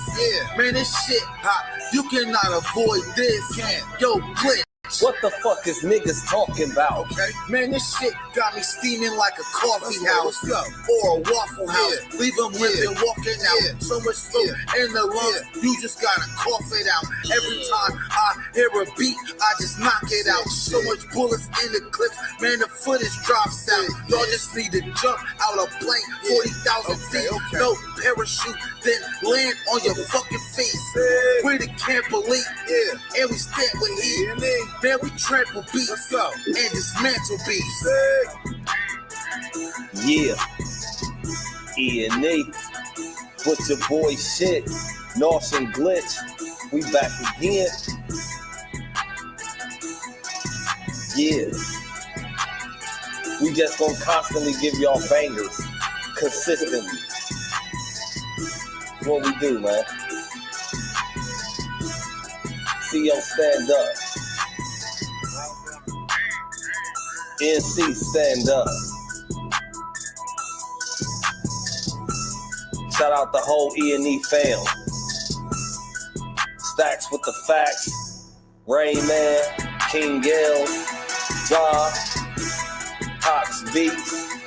Man, this shit hot, you cannot avoid this. Yo, Glitch. What the fuck is niggas talking about? Man, this shit got me steaming like a coffee house or a waffle house. Leave them limping, walking out. So much food in the lungs, you just gotta cough it out. Every time I hear a beat, I just knock it out. So much bullets in the clips, man, the footage drops out. Y'all just need to jump out a plane 40,000 feet. No parachute, then land on your fucking face. We the camp elite, and we stand with heat. Man, we trample beats and dismantle beats. E.N.E. With your boy shit. Nosh and Glitch. We back again. We just gonna constantly give y'all bangers. Consistently. What we do, man. CO stand up. NC stand up. Shout out the whole E.N.E. fam. Stacks with the facts. Rain Man, King Gale, Ja, Cox Beats,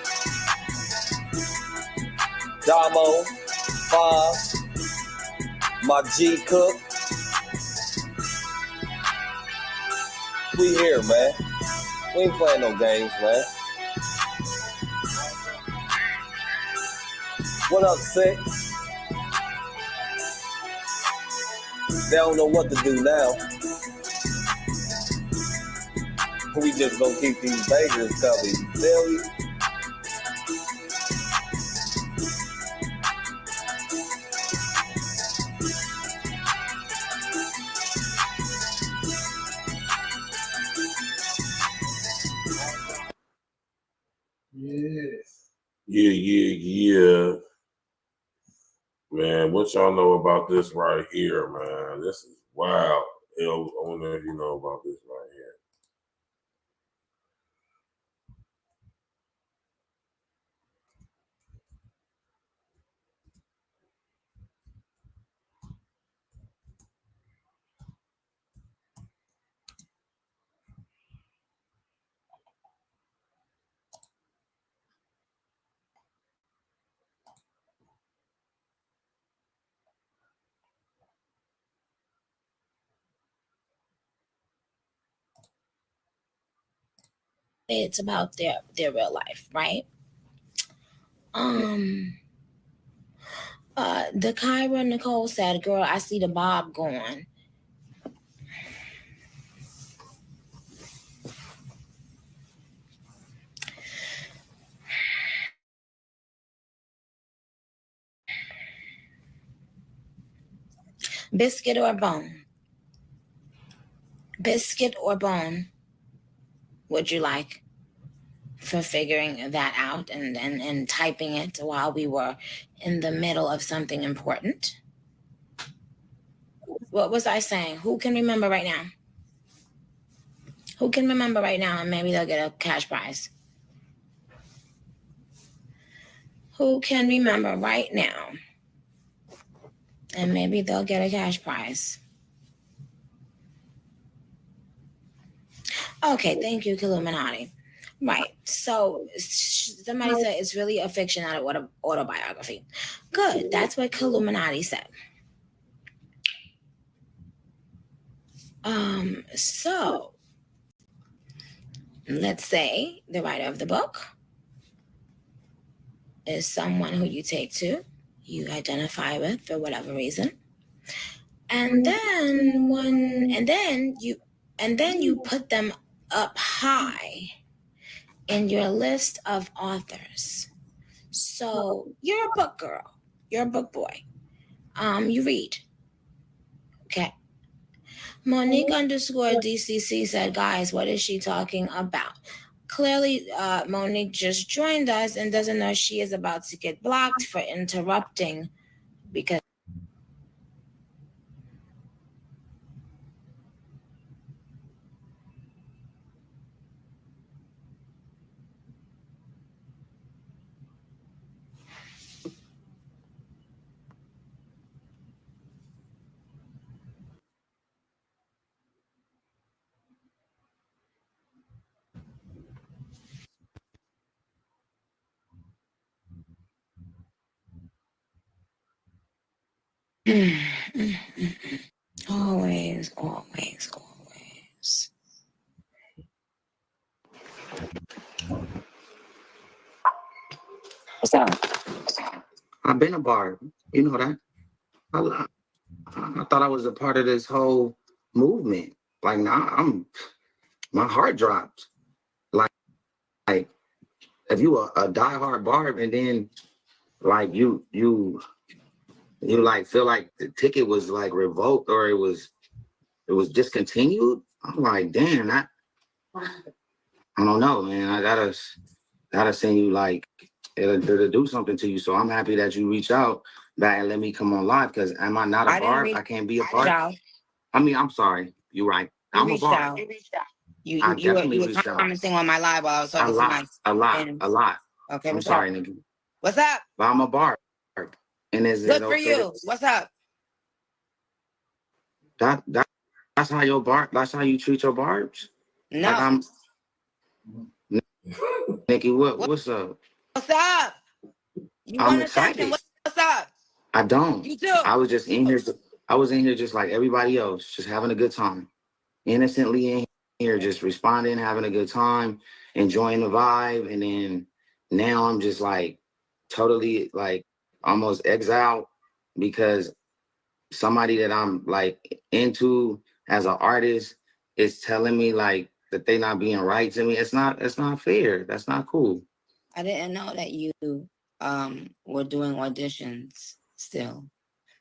Damo, Foz, my G Cook. We here, man. We ain't playing no games, man. What up, Sick? They don't know what to do now. We just gonna keep these bangers coming. Feel me? Yes. Yeah. Man, what y'all know about this right here, man? This is wild. I wonder if you know about this right here. It's about their real life, right? The Kyra Nicole said, "Girl, I see the Bob going." Biscuit or bone? Biscuit or bone? Would you like for figuring that out and typing it while we were in the middle of something important? What was I saying? Who can remember right now? Who can remember right now, and maybe they'll get a cash prize? Who can remember right now, and maybe they'll get a cash prize? Okay, thank you, Illuminati. Right. So somebody said it's really a fiction, not an autobiography. Good. That's what Illuminati said. So let's say the writer of the book is someone who you take to, you identify with for whatever reason, and then you put them up high in your list of authors. So you're a book girl, you're a book boy. You read. Okay. Monique _DCC said, guys, what is she talking about? Clearly, Monique just joined us and doesn't know she is about to get blocked for interrupting because always. What's up? I've been a barb. You know that. I thought I was a part of this whole movement. Like now, my heart dropped. Like if you a diehard barb and then like you like feel like the ticket was like revoked or it was discontinued. I'm like, damn, I don't know, man. I gotta send you like it'll do something to you. So I'm happy that you reached out back and let me come on live because am I not a barb? I can't be a barb. I mean, I'm sorry. You're right. I'm a barb. You definitely were reached out. commenting on my live while I was talking to my a lot. Okay, I'm what's sorry, up? nigga. What's up? But I'm a barb. And Good for you. What's up? That's how your barb. That's how you treat your barbs. No. Like I'm. Nikki, what's up? What's up? You I'm want excited. attention? What's up? I don't. You do. I was just in here. I was in here just like everybody else, just having a good time, innocently in here, just responding, having a good time, enjoying the vibe, and then now I'm just like totally like almost exiled because somebody that I'm like into as an artist is telling me like that they not being right to me. It's not fair. That's not cool. I didn't know that you were doing auditions still.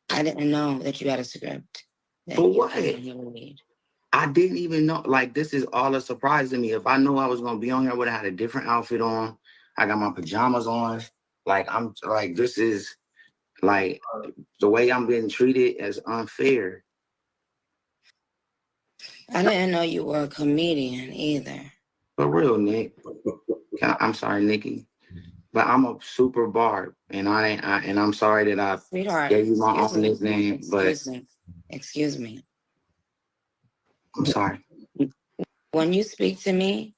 I didn't know that you had a script. For what? I didn't even know. Like, this is all a surprise to me. If I knew I was gonna be on here, I would have had a different outfit on. I got my pajamas on. Like I'm like this is like the way I'm being treated is unfair. I didn't know you were a comedian either. For real, Nick. I'm sorry, Nikki. But I'm a super barb, and and I'm sorry that I Sweetheart, gave you my own me. nickname, but Excuse me. I'm sorry. When you speak to me,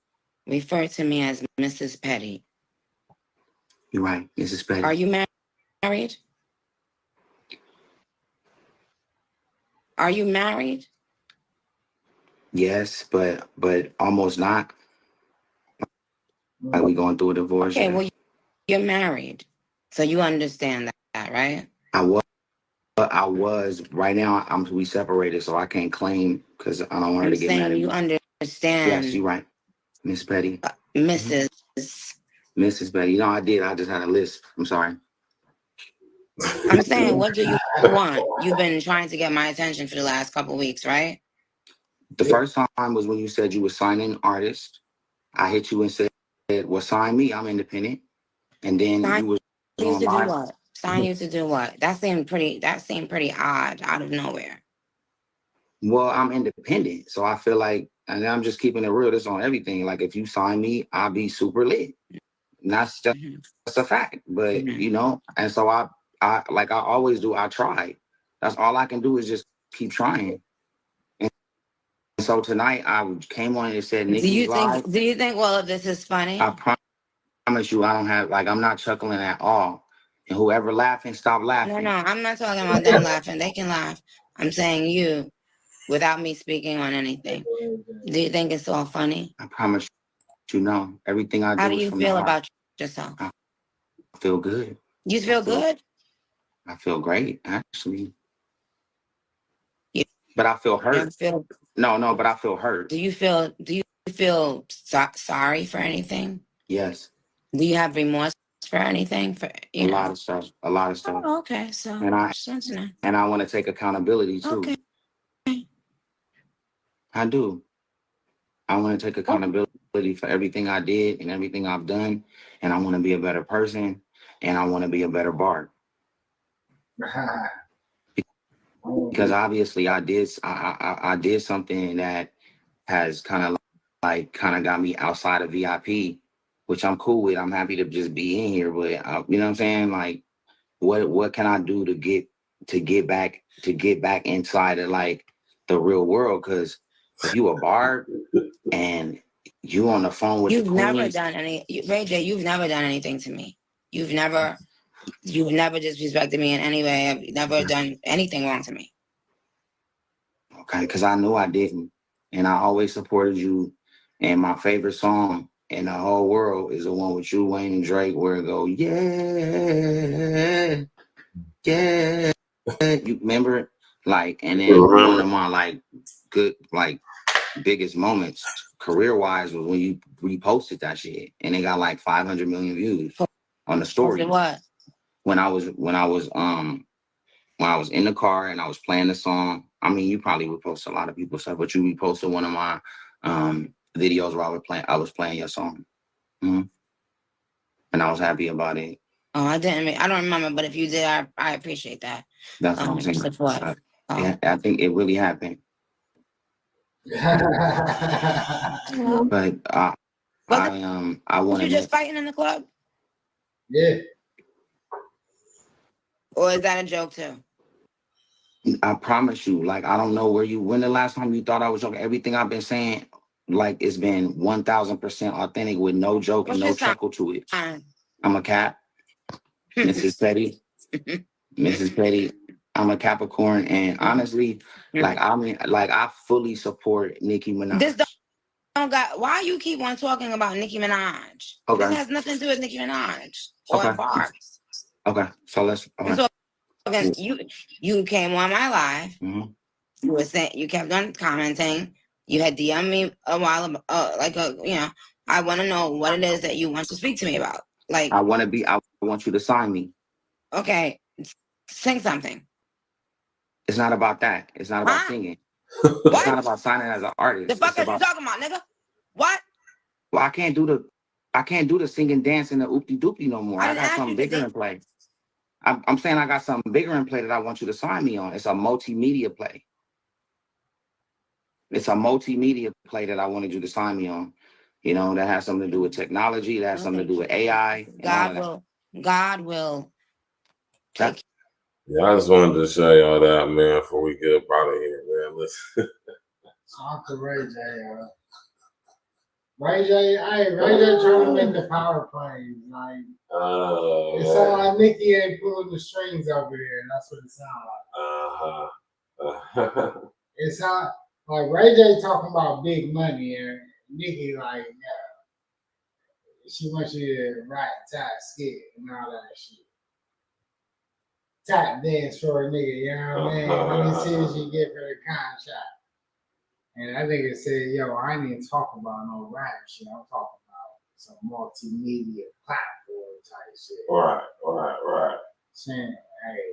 refer to me as Mrs. Petty. You're right, Mrs. Petty. Are you married? Are you married? Yes, but almost not. Like we going through a divorce. Okay, well, you're married, so you understand that, right? I was. Right now, we separated, so I can't claim because I don't want her to get mad at me. You understand. Yes, you're right, Miss Petty. Mrs. Mrs. Petty. You know, I did. I just had a list. I'm sorry. I'm saying, what do you want? You've been trying to get my attention for the last couple of weeks, right? The first time was when you said you were signing artists. I hit you and said, well, sign me. I'm independent. And then you was on to do what? Sign you to do what? That seemed pretty odd out of nowhere. Well, I'm independent. So I feel like, and I'm just keeping it real. This on everything. Like if you sign me, I'll be super lit. And that's just a fact. But you know, and so I like I always do, I try. That's all I can do is just keep trying. And so tonight I came on and said, Nikki's live. Do you think all of this is funny? I promise you, I don't have I'm not chuckling at all. And whoever laughing, stop laughing. No, I'm not talking about them laughing. They can laugh. I'm saying you, without me speaking on anything. Do you think it's all funny? I promise you, know everything I do. How do you feel about yourself? I feel good. You feel good? I feel great, actually. But I feel hurt. No, but I feel hurt. Do you feel sorry for anything? Yes. Do you have remorse for anything? A lot of stuff. Oh, okay. So and I want to take accountability too. Okay. I do. I want to take accountability for everything I did and everything I've done, and I want to be a better person, and I want to be a better Bart. Because obviously I did something that has kind of got me outside of VIP, which I'm cool with. I'm happy to just be in here, but you know what I'm saying? Like, what can I do to get back inside of like the real world? Because if you a Bart and you on the phone with you've never done Ray J, you've never done anything to me. You've never disrespected me in any way. I've never done anything wrong to me. Okay, because I knew I didn't. And I always supported you. And my favorite song in the whole world is the one with you, Wayne, and Drake, where it go, yeah. You remember it? Like, and then one of my like good, like biggest moments career-wise was when you reposted that shit. And it got like 500 million views on the story. What? When I was in the car and I was playing the song. I mean, you probably repost a lot of people's stuff, but you reposted one of my videos where I was playing your song. Mm-hmm. And I was happy about it. Oh, I don't remember, but if you did, I appreciate that. That's what I'm saying. Yeah, I think it really happened. But I want to. You just fighting in the club? Yeah. Or is that a joke too? I promise you, like, I don't know when the last time you thought I was joking. Everything I've been saying, like, it's been 1000% authentic with no joke and no chuckle to it. I'm a Cap, Mrs. Petty. Mrs. Petty, I'm a Capricorn. And honestly, like, I fully support Nicki Minaj. Why you keep on talking about Nicki Minaj? Okay. This has nothing to do with Nicki Minaj or Barb's. Okay, so let's. Okay. So, you came on my live. Mm-hmm. You were saying, you kept on commenting. You had DM'd me a while ago, I want to know what it is that you want to speak to me about. Like, I want you to sign me. Okay, sing something. It's not about that. It's not about singing. What? It's not about signing as an artist. The fuck are you talking about, nigga? What? Well, I can't do I can't do the singing, dancing, the oopty doopty no more. I got something bigger in play. I'm saying I got something bigger in play that I want you to sign me on. It's a multimedia play. It's a multimedia play that I wanted you to sign me on. You know, that has something to do with technology, that has something to do with AI. And God will. That's, Yeah, I just wanted to show y'all that, man, before we get up out of here, man. Listen. Uncle Ray J, Ray J, Ray J trying to make the power plays. Like, it sounds like Nicki ain't pulling the strings over there, and that's what it sounds like. It sounds like Ray J talking about big money, and Nicki like, she wants you to rap, tap, skit, and all that shit. Tap dance for a nigga, you know what I mean? Let me see what you get for the contract. And I think it said, yo, I ain't even talking about no rap shit. I'm talking about some multimedia platform type shit. Right. Saying, hey,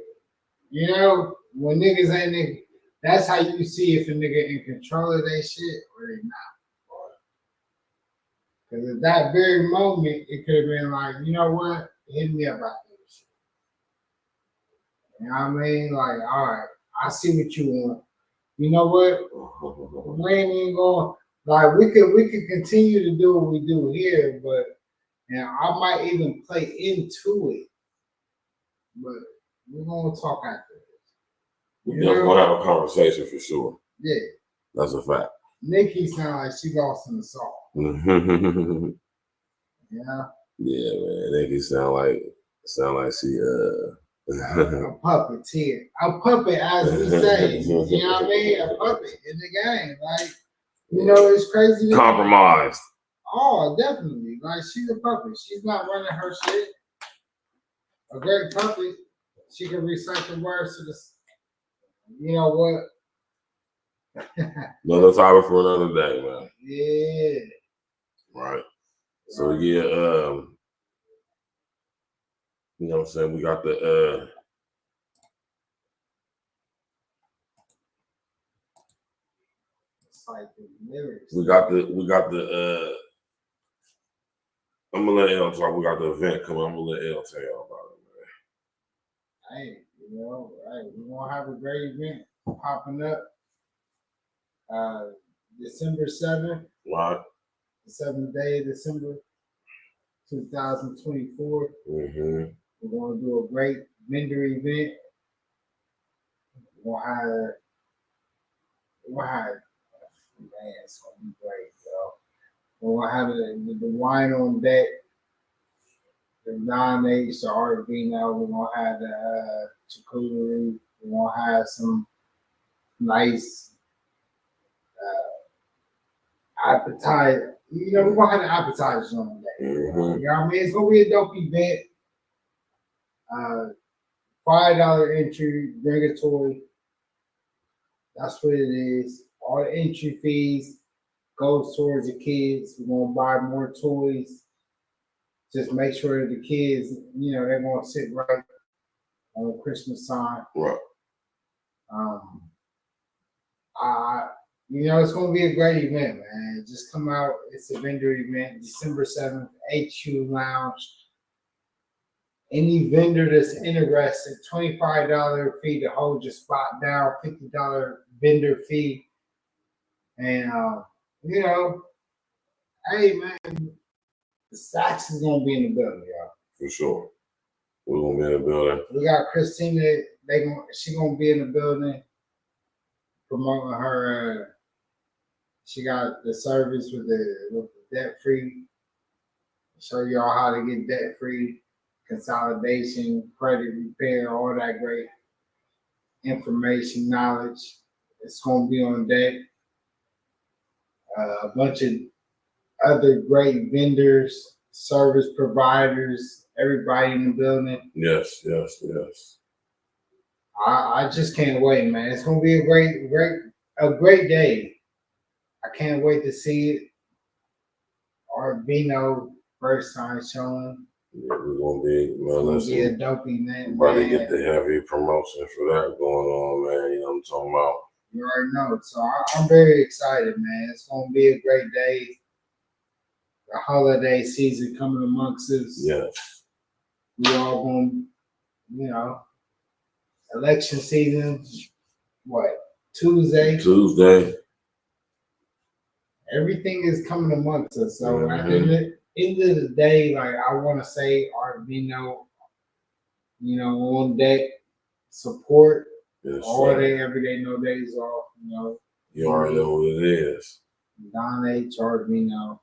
you know, when niggas ain't niggas, that's how you see if a nigga in control of that shit or they not. Because at that very moment, it could have been like, you know what? Hit me up about this shit. You know what I mean? Like, all right, I see what you want. You know what? We ain't even going, like, we could continue to do what we do here, but I might even play into it. But we're gonna talk after this. We're definitely gonna have a conversation for sure. Yeah. That's a fact. Nikki sound like she lost in the song. Yeah. Yeah, man. Nikki sound like she a puppeteer. A puppet, as we say. You know what I mean? A puppet in the game. Like, you know, it's crazy. Compromised. Oh, definitely. Like, she's a puppet. She's not running her shit. A great puppet. She can recite the words to the. You know what? Another topic for another day, man. Yeah. Right. So yeah, you know what I'm saying? We got the we got the I'm gonna let L talk. We got the event coming. I'm gonna let L tell y'all about it, man. Hey, you know, hey, we're gonna have a great event popping up. December 7th. Right. The 7th day of December 2024. Mm-hmm. We're gonna do a great vendor event. We're gonna have man, it's gonna be great, yo. We're gonna have the wine on deck, the non-age, the art vino. We're gonna have the charcuterie. We're gonna have some nice appetizer. You know, we're gonna have the appetizers on that. Mm-hmm. You know what I mean? It's gonna be a dope event. $5 entry, bring a toy. That's what it is. All the entry fees goes towards the kids. We're gonna buy more toys. Just make sure that the kids, you know, they're gonna sit right on Christmas time. Right. You know, it's gonna be a great event, man. Just come out. It's a vendor event, December 7th, HU Lounge. Any vendor that's interested, $25 fee to hold your spot down, $50 vendor fee. And you know, hey man, the Stacks is gonna be in the building, y'all. For sure. We're gonna be in the building. We got Christina, she gonna be in the building promoting her she got the service with the debt free. Show y'all how to get debt free, consolidation, credit repair, all that great information, knowledge. It's gonna be on deck. A bunch of other great vendors, service providers, everybody in the building. Yes. I just can't wait, man. It's gonna be a great day. I can't wait to see it. Our Vino first time showing. Yeah, we're gonna be, man. It's gonna be a dope event. About to get the heavy promotion for that going on, man. You know what I'm talking about? You already know. So I'm very excited, man. It's gonna be a great day. the holiday season coming amongst us. Yes. We all going, you know, election season. What? Tuesday. Everything is coming amongst us. So at the end of the day, like I want to say, Arvino, you know, on deck, support all day, every day, no days off. You know, you already know what it is. Don H. Arvino,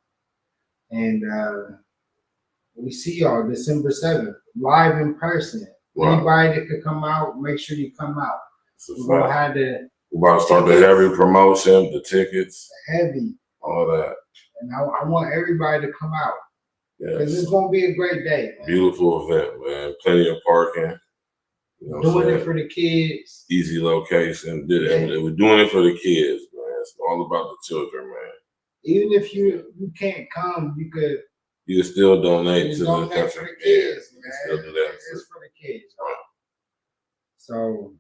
and we see y'all December 7th, live in person. Wow. Anybody that could come out, make sure you come out. We're gonna have the. We're about to start the heavy promotion, the tickets, heavy, all that. And I want everybody to come out. Because Yes. it's gonna be a great day. Man. Beautiful event, man. Plenty of parking. You know Doing it for the kids. Easy location. We're doing it for the kids, man. It's all about the children, man. Even if you can't come, you could. You can still donate to the For country. the kids, man. Still do that. It's for the kids. So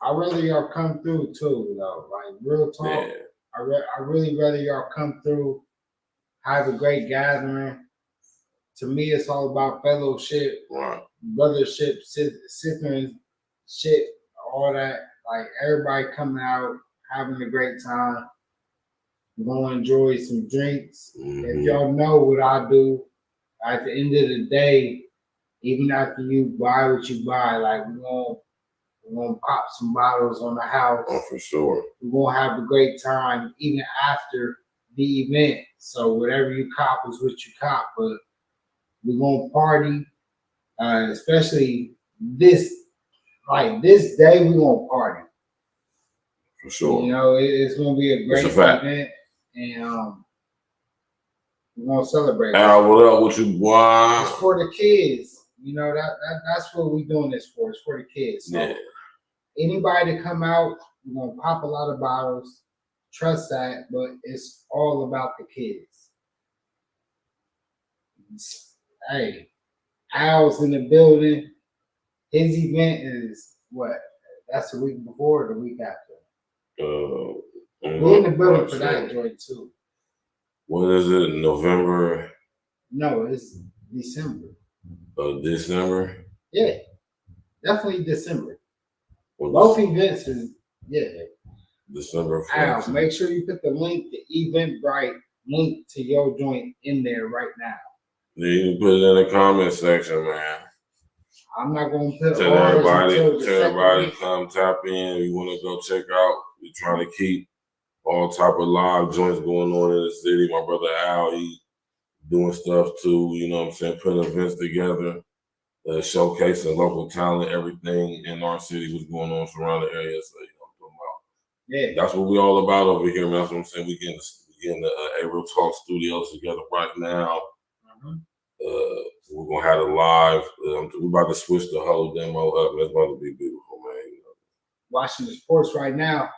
I'd rather y'all come through too, though. Like real talk. Yeah. I really rather y'all come through, have a great gathering. To me, it's all about fellowship, brothership, sistership, all that. Like everybody coming out, having a great time. We're gonna enjoy some drinks. If y'all know what I do, at the end of the day, even after you buy what you buy, like we're gonna pop some bottles on the house. Oh, for sure. We're gonna have a great time even after the event. So whatever you cop is what you cop, but we're gonna party, especially this day. We're gonna party for sure. You know, it's gonna be a great event, and we're gonna celebrate. What up? What you want? It's for the kids. You know that's what we're doing this for. It's for the kids. So anybody to come out, we're gonna pop a lot of bottles. Trust that, but it's all about the kids. Hey, Al's in the building. His event is what? That's the week before or the week after? We're in the building for that joint too. What is it? November? No, it's December. December? Yeah, definitely December. Both events is December 1st. Al, make sure you put the link, the Eventbrite link to your joint in there right now. Yeah, you can put it in the comment section, man. I'm not gonna put tell everybody come tap in. You want to go check out. We're trying to keep all type of live joints going on in the city. My brother Al, he doing stuff too. You know what I'm saying? Putting events together, showcasing local talent, everything in our city, what's going on surrounding areas. So, you know what I'm talking about. Yeah, that's what we all about over here, man. That's what I'm saying. We getting the A-Real Talk studios together right now. We're gonna have it live. We're about to switch the whole demo up. It's about to be beautiful, man. You know. Watching the sports right now.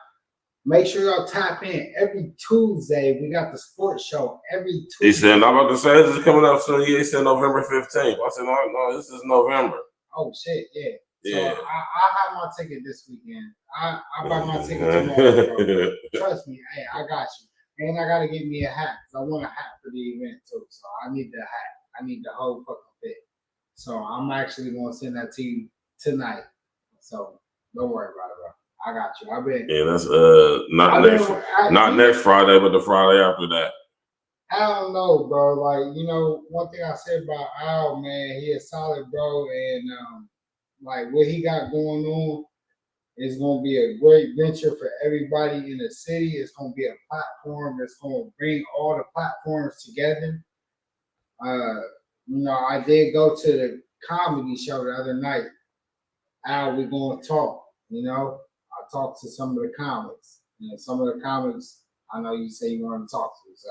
Make sure y'all tap in every Tuesday. We got the sports show every Tuesday. He said, I'm about to say this is coming up soon. He said November 15th. I said, no, this is November. Oh shit, yeah. Yeah. So I have my ticket this weekend. I buy my ticket tomorrow, bro. Trust me, hey, I got you. And I gotta get me a hat because I want a hat for the event too. So I need the hat. I need the whole fucking fit. So I'm actually gonna send that to you tonight. So don't worry about it, bro. I got you. I've been. Yeah, that's not next Friday, but the Friday after that. I don't know, bro. Like, you know, one thing I said about Al, man, he a solid bro, and like what he got going on is gonna be a great venture for everybody in the city. It's gonna be a platform that's gonna bring all the platforms together. You know, I did go to the comedy show the other night. Al, we're gonna talk, you know. I talked to some of the comics. You know, some of the comics I know you say you want to talk to. So,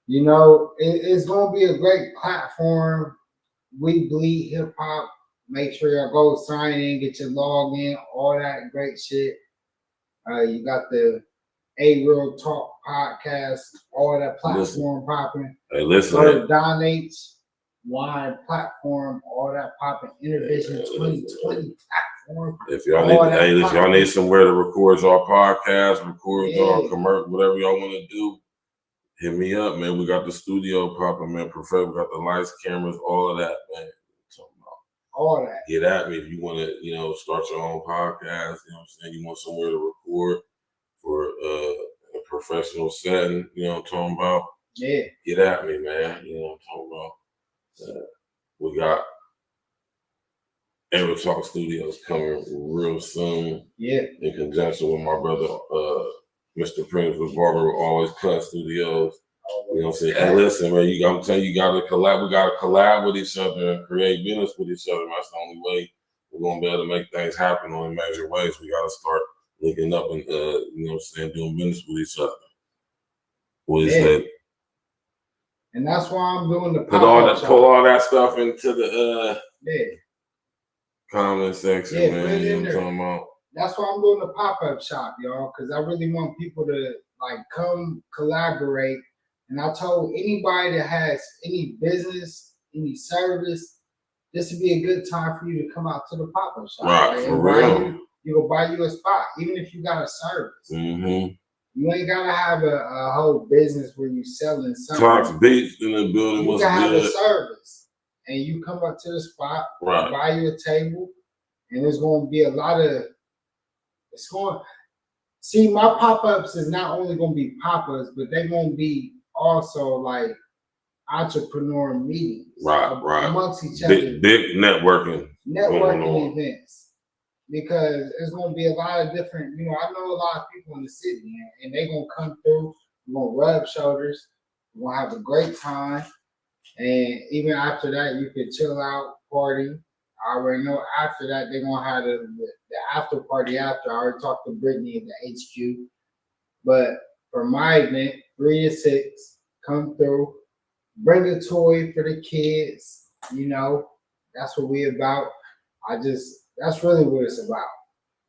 you know, it's gonna be a great platform. We bleed hip hop. Make sure y'all go sign in, get your login, all that great shit. You got the A-Real Talk podcast, all that platform popping. Hey, listen. Go to Don H Wine platform, all that popping. Intervision 2020 platform. If y'all need somewhere to record y'all podcast, record y'all commercial, whatever y'all want to do, hit me up, man. We got the studio popping, man. Perfect. We got the lights, cameras, all of that, man. All that. Get at me if you want to, start your own podcast. You know what I'm saying? You want somewhere to record for a professional setting. You know what I'm talking about? Yeah. Get at me, man. You know what I'm talking about? We got Ever Talk Studios coming real soon. Yeah. In conjunction with my brother, Mr. Prince with Barber Always Cut Studios. You know what I'm saying? Hey, listen, man, I'm telling you, you gotta collab. We gotta collab with each other and create business with each other. That's the only way we're gonna be able to make things happen in major ways. We gotta start linking up and you know what I'm saying, doing business with each other. What is that? And that's why I'm doing the pull all that stuff into the comment section, Yeah, man. put it You in know what I'm there. talking about? That's why I'm doing the pop-up shop, y'all, because I really want people to come collaborate. And I told anybody that has any business, any service, this would be a good time for you to come out to the pop-up shop. Right, for real. You go buy you a spot, even if you got a service. Mm-hmm. You ain't gotta have a whole business where you selling something. Talks Beats in the building. You What's can have good? a service, and you come up to the spot, Right. buy you a table, and there's going to be a lot of. See, my pop-ups is not only going to be pop-ups, but they're going to be also like entrepreneur meetings, Right. amongst each other. Big networking events. Because there's going to be a lot of different, I know a lot of people in the city, and they're going to come through. We're going to rub shoulders. We're going to have a great time. And even after that, you could chill out, party. I already know after that, they're going to have the after party after. I already talked to Brittany at the HQ. But for my event, 3 to 6, come through. Bring a toy for the kids. That's what we about. That's really what it's about.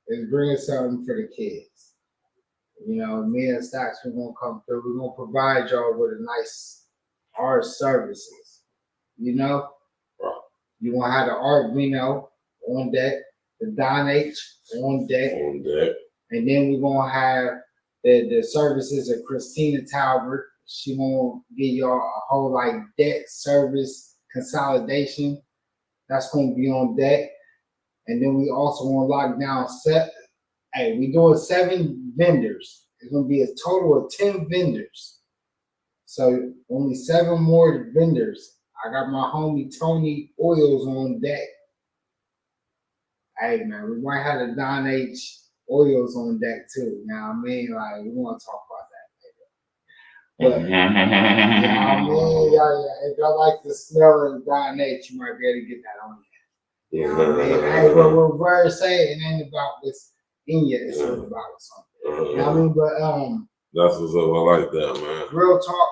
Is bringing something for the kids. Me and Stacks, we're gonna come through. We're gonna provide y'all with a nice art services. You wanna have the art on deck, the Don H on deck. And then we're gonna have the services of Christina Talbert. She gonna give y'all a whole debt service consolidation. That's gonna be on deck. And then we also want to lock down we doing 7 vendors. It's gonna be a total of 10 vendors. So only 7 more vendors. I got my homie Tony Oils on deck. Hey man, we might have the Don H Oils on deck too. Now we want to talk about that later. But if y'all like the smell of the Don H, you might be able to get that on. Hey, what Bird say, it ain't about what's in you, it's about something. But that's what's up. I like that, man. Real talk,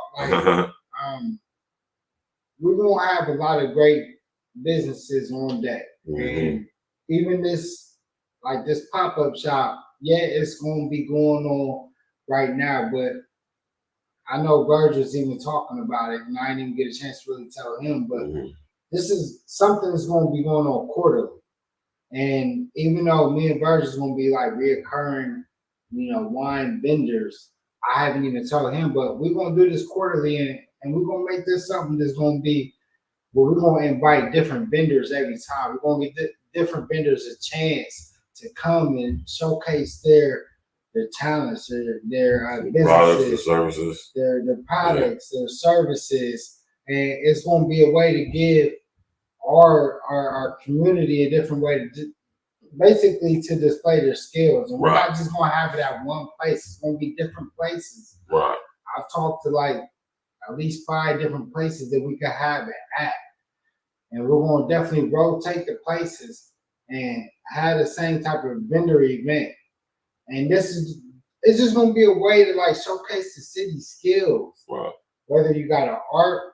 we're gonna have a lot of great businesses on deck. And even this pop-up shop, it's gonna be going on right now, but I know Virgil's even talking about it, and I didn't even get a chance to really tell him, but this is something that's going to be going on quarterly. And even though me and Virgil's going to be reoccurring, wine vendors, I haven't even told him, but we're going to do this quarterly, and we're going to make this something that's going to be where we're going to invite different vendors every time. We're going to give different vendors a chance to come and showcase their talents, their businesses, products, the services, their products, their services. And it's going to be a way to give our community a different way to basically to display their skills. And we're not just going to have it at one place. It's going to be different places. Right. I've talked to at least 5 different places that we could have it at. And we're going to definitely rotate the places and have the same type of vendor event. And it's just going to be a way to showcase the city's skills. Right. Whether you got an art,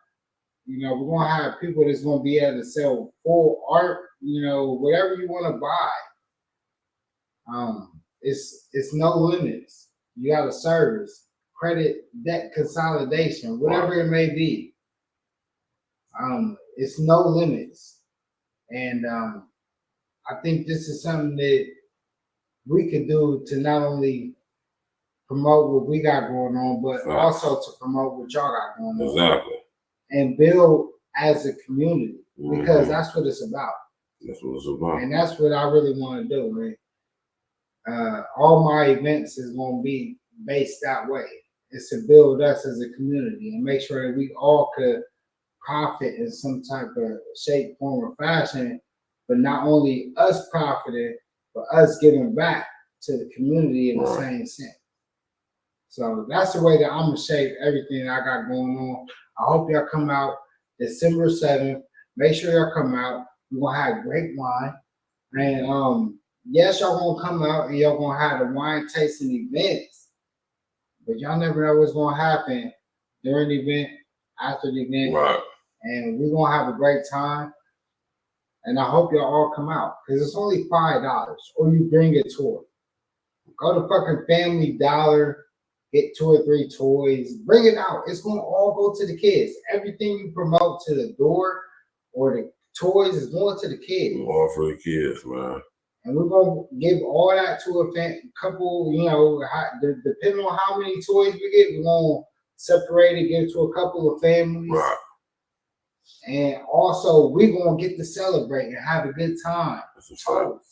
we're going to have people that's going to be able to sell full art, whatever you want to buy. It's no limits. You got a service, credit, debt consolidation, whatever it may be. It's no limits. And I think this is something that we could do to not only promote what we got going on, but Right. also to promote what y'all got going on. Exactly. And build as a community, because Mhm. that's what it's about. That's what it's about. And that's what I really want to do, man. All my events is going to be based that way. It's to build us as a community and make sure that we all could profit in some type of shape, form, or fashion. But not only us profiting, but us giving back to the community in the same sense. So that's the way that I'm gonna shape everything I got going on. I hope y'all come out December 7th. Make sure y'all come out. We're gonna have great wine. And yes, y'all gonna come out and y'all gonna have the wine tasting events. But y'all never know what's gonna happen during the event, after the event. Right. And we're gonna have a great time. And I hope y'all all come out. Because it's only $5. Or you bring a toy. Go to fucking Family Dollar. Get 2 or 3 toys. Bring it out. It's going to all go to the kids. Everything you promote to the door or the toys is going to the kids. All for the kids, man. And we're going to give all that to a couple, you know, depending on how many toys we get, we're going to separate it, give it to a couple of families. Right. And also, we're going to get to celebrate and have a good time. That's a fact.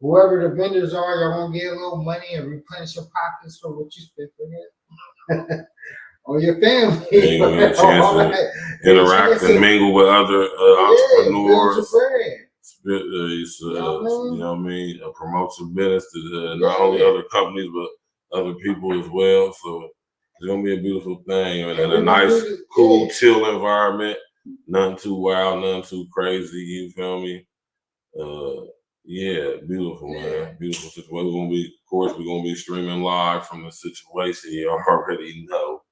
Whoever the vendors are, y'all gonna get a little money and replenish your pockets for what you spent for it. Or your family. Yeah, you get a chance to interact and mingle with other entrepreneurs. You know what I mean? Promote your business to not only other companies, but other people as well. So it's gonna be a beautiful thing, and a nice, cool, chill environment. Nothing too wild, nothing too crazy. You feel me? Yeah, beautiful, man. Beautiful situation. Of course, we're gonna be streaming live from the situation. You already know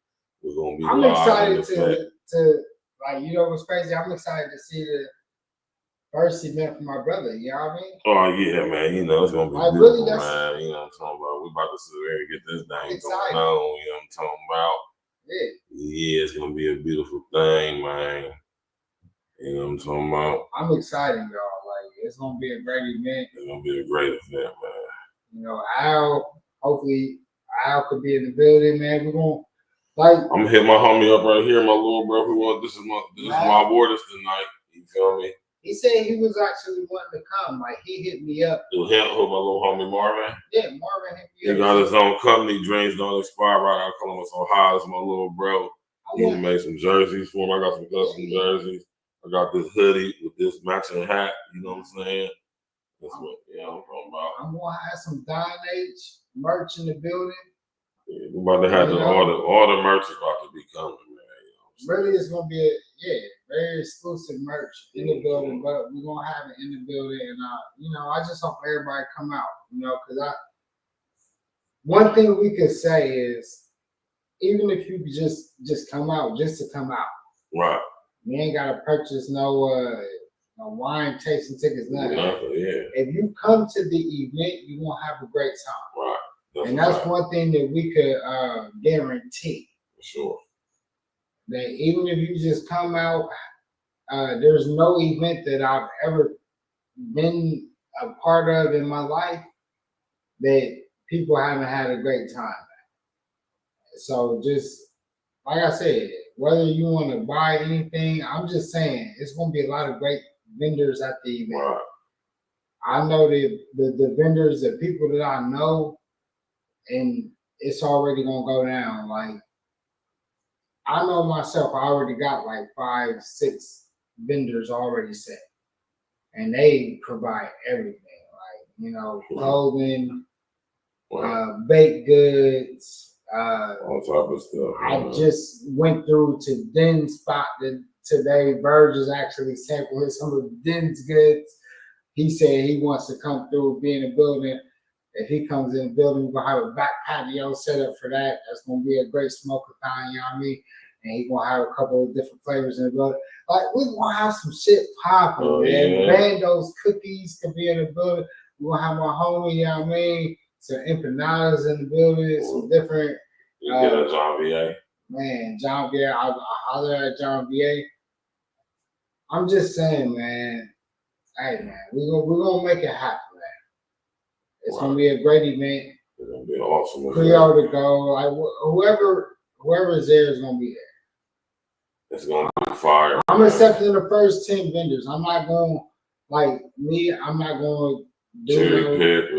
we're gonna be I'm live. excited to like, you know what's crazy? I'm excited to see the first event for my brother. You know what I mean? Oh yeah, man. You know it's gonna be beautiful, really, man. You know what I'm talking about. We about to sit there and get this thing going on. You know what I'm talking about? Yeah, it's gonna be a beautiful thing, man. You know what I'm talking about? I'm excited, y'all. Like, it's gonna be a great event. It's gonna be a great event, man. You know, hopefully Al could be in the building, man. We're gonna I'm gonna hit my homie up right here, my little bro. This is my waters tonight. You feel me? He said he was actually wanting to come. Like, he hit me up. It was him, my little homie Marvin. Yeah, Marvin hit me up. He got his own company, Dreams Don't Expire, right out of Columbus, Ohio. It's my little bro. He made some jerseys for him. I got some custom jerseys. I got this hoodie with this matching hat. You know what I'm saying? That's what I'm talking about. I'm gonna have some Don H merch in the building. Yeah, we're about to have all the merch is about to be coming, man. Really, it's gonna be very exclusive merch in the building, but we're gonna have it in the building, and I just hope everybody come out, because one thing we could say is, even if you just come out, just to come out, right? You ain't gotta purchase no wine tasting tickets, nothing. Yeah. If you come to the event, you gonna have a great time, right? And that's one thing that we could guarantee. For sure. That even if you just come out, there's no event that I've ever been a part of in my life that people haven't had a great time at. So just like I said, whether you want to buy anything, I'm just saying it's going to be a lot of great vendors at the event. Right. I know the vendors, the people that I know, and it's already going to go down. Like, I know myself, I already got like 5, 6 vendors already set, and they provide everything, like, clothing, baked goods, all type of stuff. I just went through to Den's spot today. Verge is actually sampling some of Den's goods. He said he wants to come through, be in the building. If he comes in the building, we're gonna have a back patio set up for that. That's gonna be a great smoker time, you know what I mean? And he's gonna have a couple of different flavors in the building. Like, we're gonna have some shit popping, man. Yeah. Bandos, cookies can be in the building. We're gonna have my homie, you know what I mean? Some empanadas in the building, some different. You get a John VA. Man, John VA, I holler at John VA. I'm just saying, man. Hey, man, we're gonna make it happen, man. It's gonna be a great event. It's gonna be an awesome event. Creole to go. Like whoever's there is gonna be there. It's gonna be fire. I'm accepting the first 10 vendors. I'm not going like me. I'm not going to Cherry pick.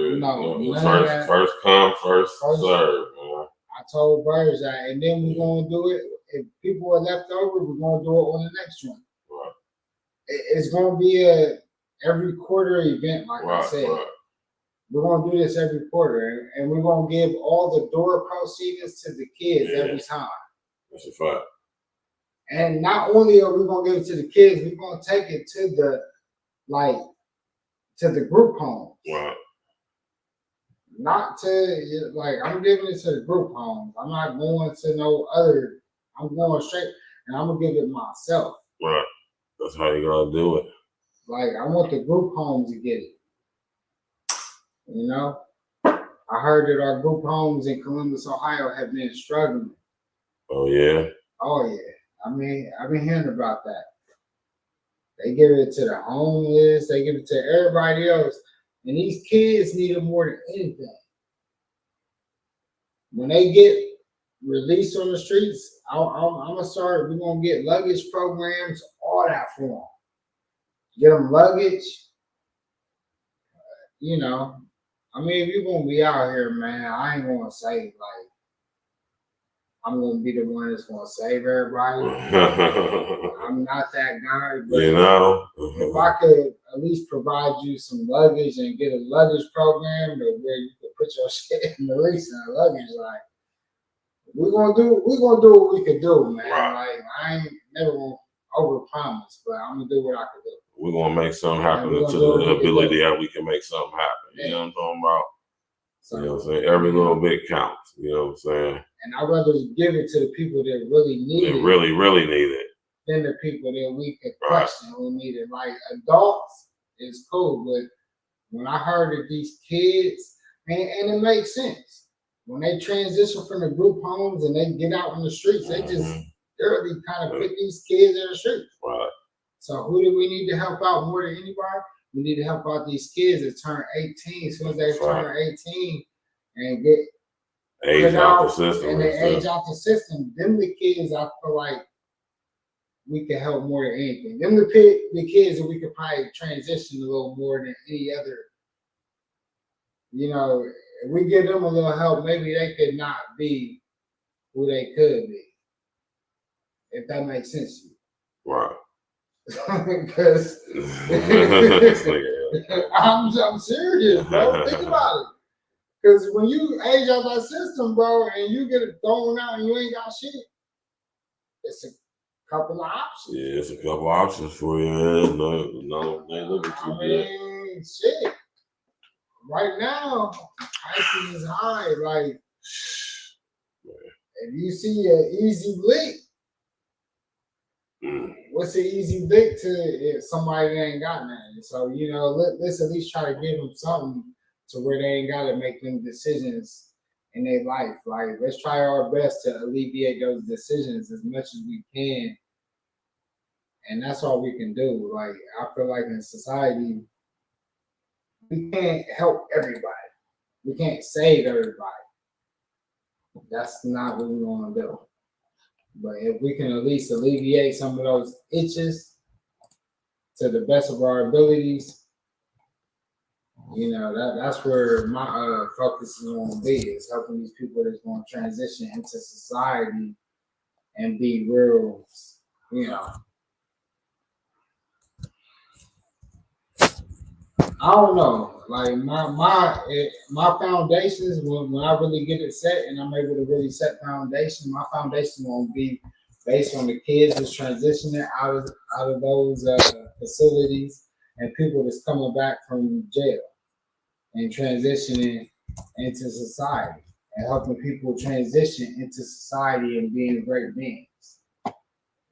First come, first serve. Man. I told Birds that, and then we're gonna do it. If people are left over, we're gonna do it on the next one. Right. It's gonna be a every quarter event, like I said. Right. We're gonna do this every quarter, and we're gonna give all the door proceeds to the kids every time. That's a fact. And not only are we gonna give it to the kids, we're gonna take it to the group homes. Right. Not to I'm giving it to the group homes. I'm not going to no other. I'm going straight, and I'm gonna give it myself. Right. That's how you gotta do it. Like I want the group homes to get it. You know, I heard that our group homes in Columbus, Ohio, have been struggling. Oh yeah. Oh yeah. I mean, I've been hearing about that. They give it to the homeless. They give it to everybody else. And these kids need it more than anything. When they get released on the streets, I'm going to start, we're going to get luggage programs, all that for them. Get them luggage. You know, I mean, if you're going to be out here, man, I ain't going to say, like, I'm going to be the one that's going to save everybody. I'm not that guy. But you know, if I could at least provide you some luggage and get a luggage program where you could put your shit in the lease and the luggage, like we're gonna do what we could do, man. Right. Like I ain't never gonna overpromise, but I'm gonna do what I could do. We're gonna make something happen to the ability that we can make something happen. You know what I'm talking about? You know what I'm saying? Every little bit counts. You know what I'm saying? And I'd rather give it to the people that really need it. Really need it. Than the people that we could question who need it. Like adults is cool, but when I heard of these kids, and it makes sense. When they transition from the group homes and they get out in the streets, they just literally kind of put these kids in the streets. Right. So who do we need to help out more than anybody? We need to help out these kids that turn 18. As soon as they turn 18 and get age out the system. And they age out the system, them the kids I feel like we can help more than anything. Them the kids that we could probably transition a little more than any other. You know, if we give them a little help, maybe they could not be who they could be. If that makes sense to you. Right. Because I'm serious, bro. Think about it. Because when you age out that system, bro, and you get it thrown out and you ain't got shit, it's a couple of options. Yeah, it's a couple options for you. No, they looking too good. Shit. Right now, prices is high. Like, if you see an easy lick, what's an easy lick to if somebody that ain't got nothing? So, you know, let's at least try to give them something to where they ain't got to make them decisions in their life. Like, let's try our best to alleviate those decisions as much as we can. And that's all we can do. Like, I feel like in society, we can't help everybody. We can't save everybody. That's not what we want to do. But if we can at least alleviate some of those itches to the best of our abilities, you know, that's where my focus is going to be, is helping these people that's going to transition into society and be real, you know. I don't know. Like my foundations, when I really get it set and I'm able to really set foundation, my foundation won't be based on the kids that's transitioning out of those facilities and people that's coming back from jail and transitioning into society and helping people transition into society and being great beings.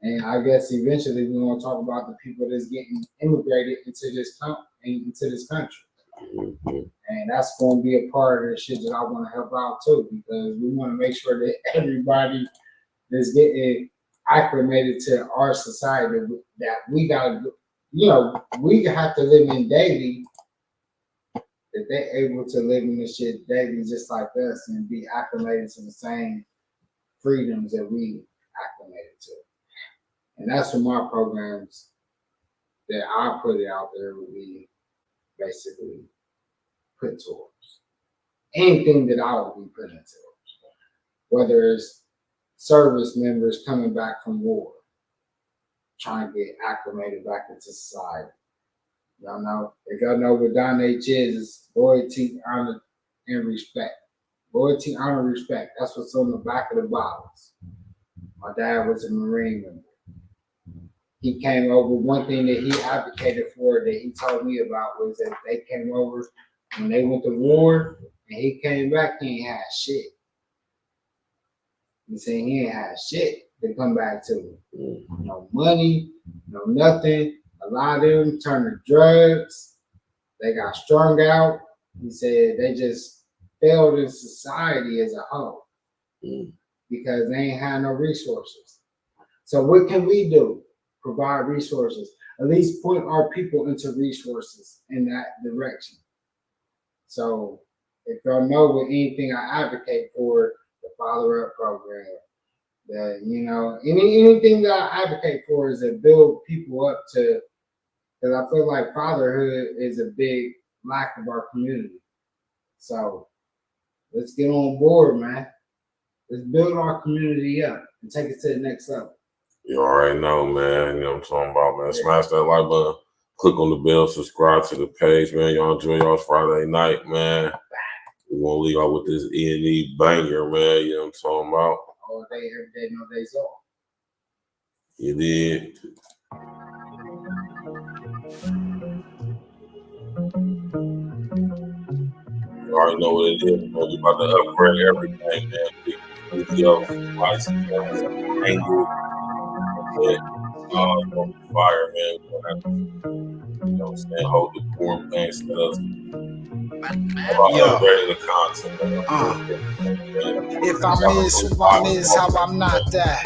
And I guess eventually we're going to talk about the people that's getting immigrated into this country. And that's going to be a part of the shit that I want to help out too, because we want to make sure that everybody that's getting acclimated to our society that we got to, you know, we have to live in daily, that they able to live in this shit daily just like us and be acclimated to the same freedoms that we acclimated to. And that's what my programs that I put it out there would be basically put towards. Anything that I would be putting towards. Whether it's service members coming back from war, trying to get acclimated back into society. Y'all know, if y'all know what Don H is loyalty, honor, and respect. Loyalty, honor, respect. That's what's on the back of the bottles. My dad was a Marine member. He came over, one thing that he advocated for that he told me about was that they came over when they went to war and he came back, he ain't had shit. He said he ain't had shit to come back to. No money, no nothing. A lot of them turned to drugs. They got strung out. He said they just failed in society as a whole because they ain't had no resources. So what can we do? Provide resources. At least point our people into resources in that direction. So if y'all know what anything I advocate for, the Father Up program, that, you know, anything that I advocate for is to build people up to, because I feel like fatherhood is a big lack of our community. So let's get on board, man. Let's build our community up and take it to the next level. You already know, man. You know what I'm talking about, man. Smash that like button. Click on the bell. Subscribe to the page, man. Y'all enjoy y'all's Friday night, man. We want to leave out with this E.N.E banger, man. You know what I'm talking about? All day, every day, no days off. You did. You already know what it is, man. We about to upgrade everything, man. Videos, license, angle. On fire, man. We're gonna have to, you know what I'm saying, hold the form thing instead of upgrading the content. If I'm is who I'm is, how I'm not that.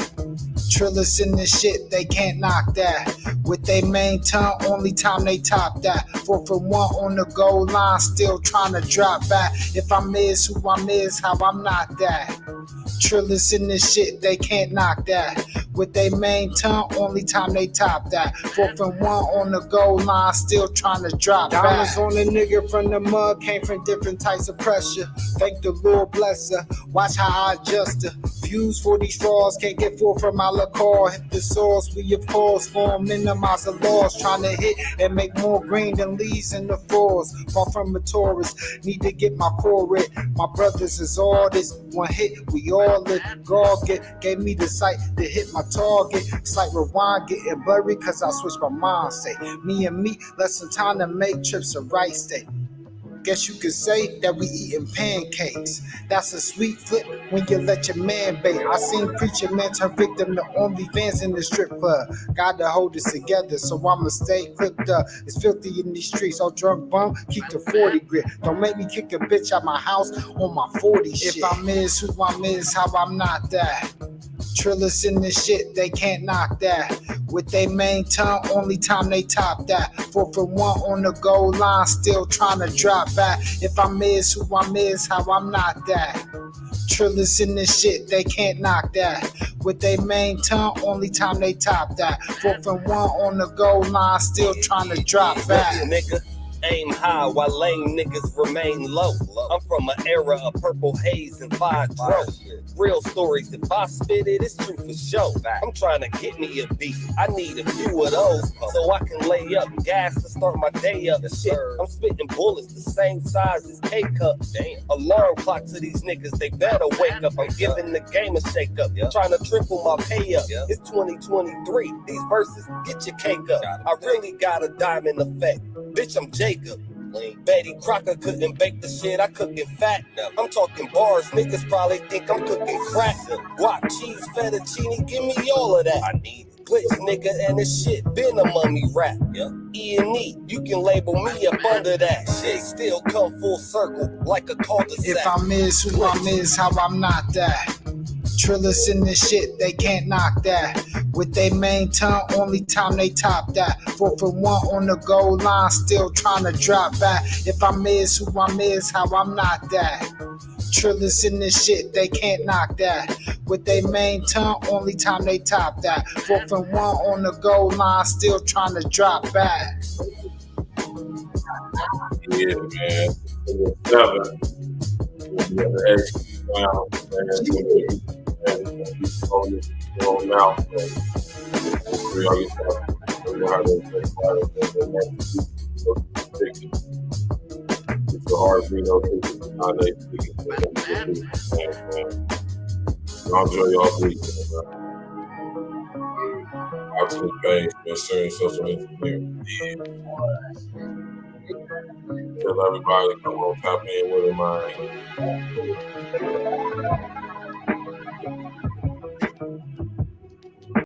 Trillers in this shit, they can't knock that. With they main tongue, only time they top that. 4 for 1 on the goal line, still trying to drop back. If I'm is who I'm is, how I'm not that. Trillers in this shit, they can't knock that. With they main tongue, only time they top that. 4 for 1 on the goal line, still trying to drop back. Diamonds on a nigga from the mud, came from different types of pressure. Thank the Lord bless her. Watch how I adjust her. Views for these frauds, can't get full from my liquor. Hit the source, we of course form, minimize the loss. Trying to hit and make more green than leaves in the forest. Far from a tourist, need to get my core it. My brothers is all this. One hit, we all live. God gave me the sight to hit my target. It's like rewind, getting blurry, cause I switched my mindset. Me and me, less than time to make trips a right state. Guess you could say that we eating pancakes. That's a sweet flip when you let your man bait. I seen preacher man turn victim to OnlyFans in the strip club. Gotta hold this together, so I'ma stay clipped up. It's filthy in these streets. All drunk bum, keep the 40 grip. Don't make me kick a bitch out my house on my 40 shit. If I'm is who I'm is, how I'm not that. Trillers in this shit, they can't knock that. With they main tongue, only time they top that. 4 for 1 on the goal line, still trying to drop back. If I'm is who I'm is, how I'm not that. Trillers in this shit, they can't knock that. With they main tongue, only time they top that. 4 for 1 on the goal line, still trying to drop back. Nigga, aim high while lame niggas remain low. I'm from an era of purple haze and fire throat. Real stories, if I spit it, it's true for sure. I'm trying to get me a beat. I need a few of those so I can lay up gas to start my day up. Shit, I'm spitting bullets the same size as K-cups. Alarm clock to these niggas, they better wake up. I'm giving the game a shake up. Trying to triple my pay up. It's 2023. These verses, get your cake up. I really got a diamond effect. Bitch, I'm Jacob. Betty Crocker couldn't bake the shit, I cook it fat. I'm talking bars, niggas probably think I'm cooking crack. Guac, cheese, fettuccine, give me all of that. I need glitch, nigga, and this shit been a mummy rap. E.N.E, you can label me up under that. Shit still come full circle like a cul-de-sac. If I'm is who I'm is, how I'm not that. Trillers in this shit, they can't knock that. With they main tongue, only time they top that. 4th and 1 on the goal line, still trying to drop back. If I'm is who I'm is, how I'm not that. Trillers in this shit, they can't knock that. With they main tongue, only time they top that. 4th and 1 on the goal line, still trying to drop back. Yeah, man. 7. The extra round, man. Now, it's a hard I'll enjoy y'all week. Oxford Banks, man, sharing social engineering. Tell everybody, come on, tap in with them, man.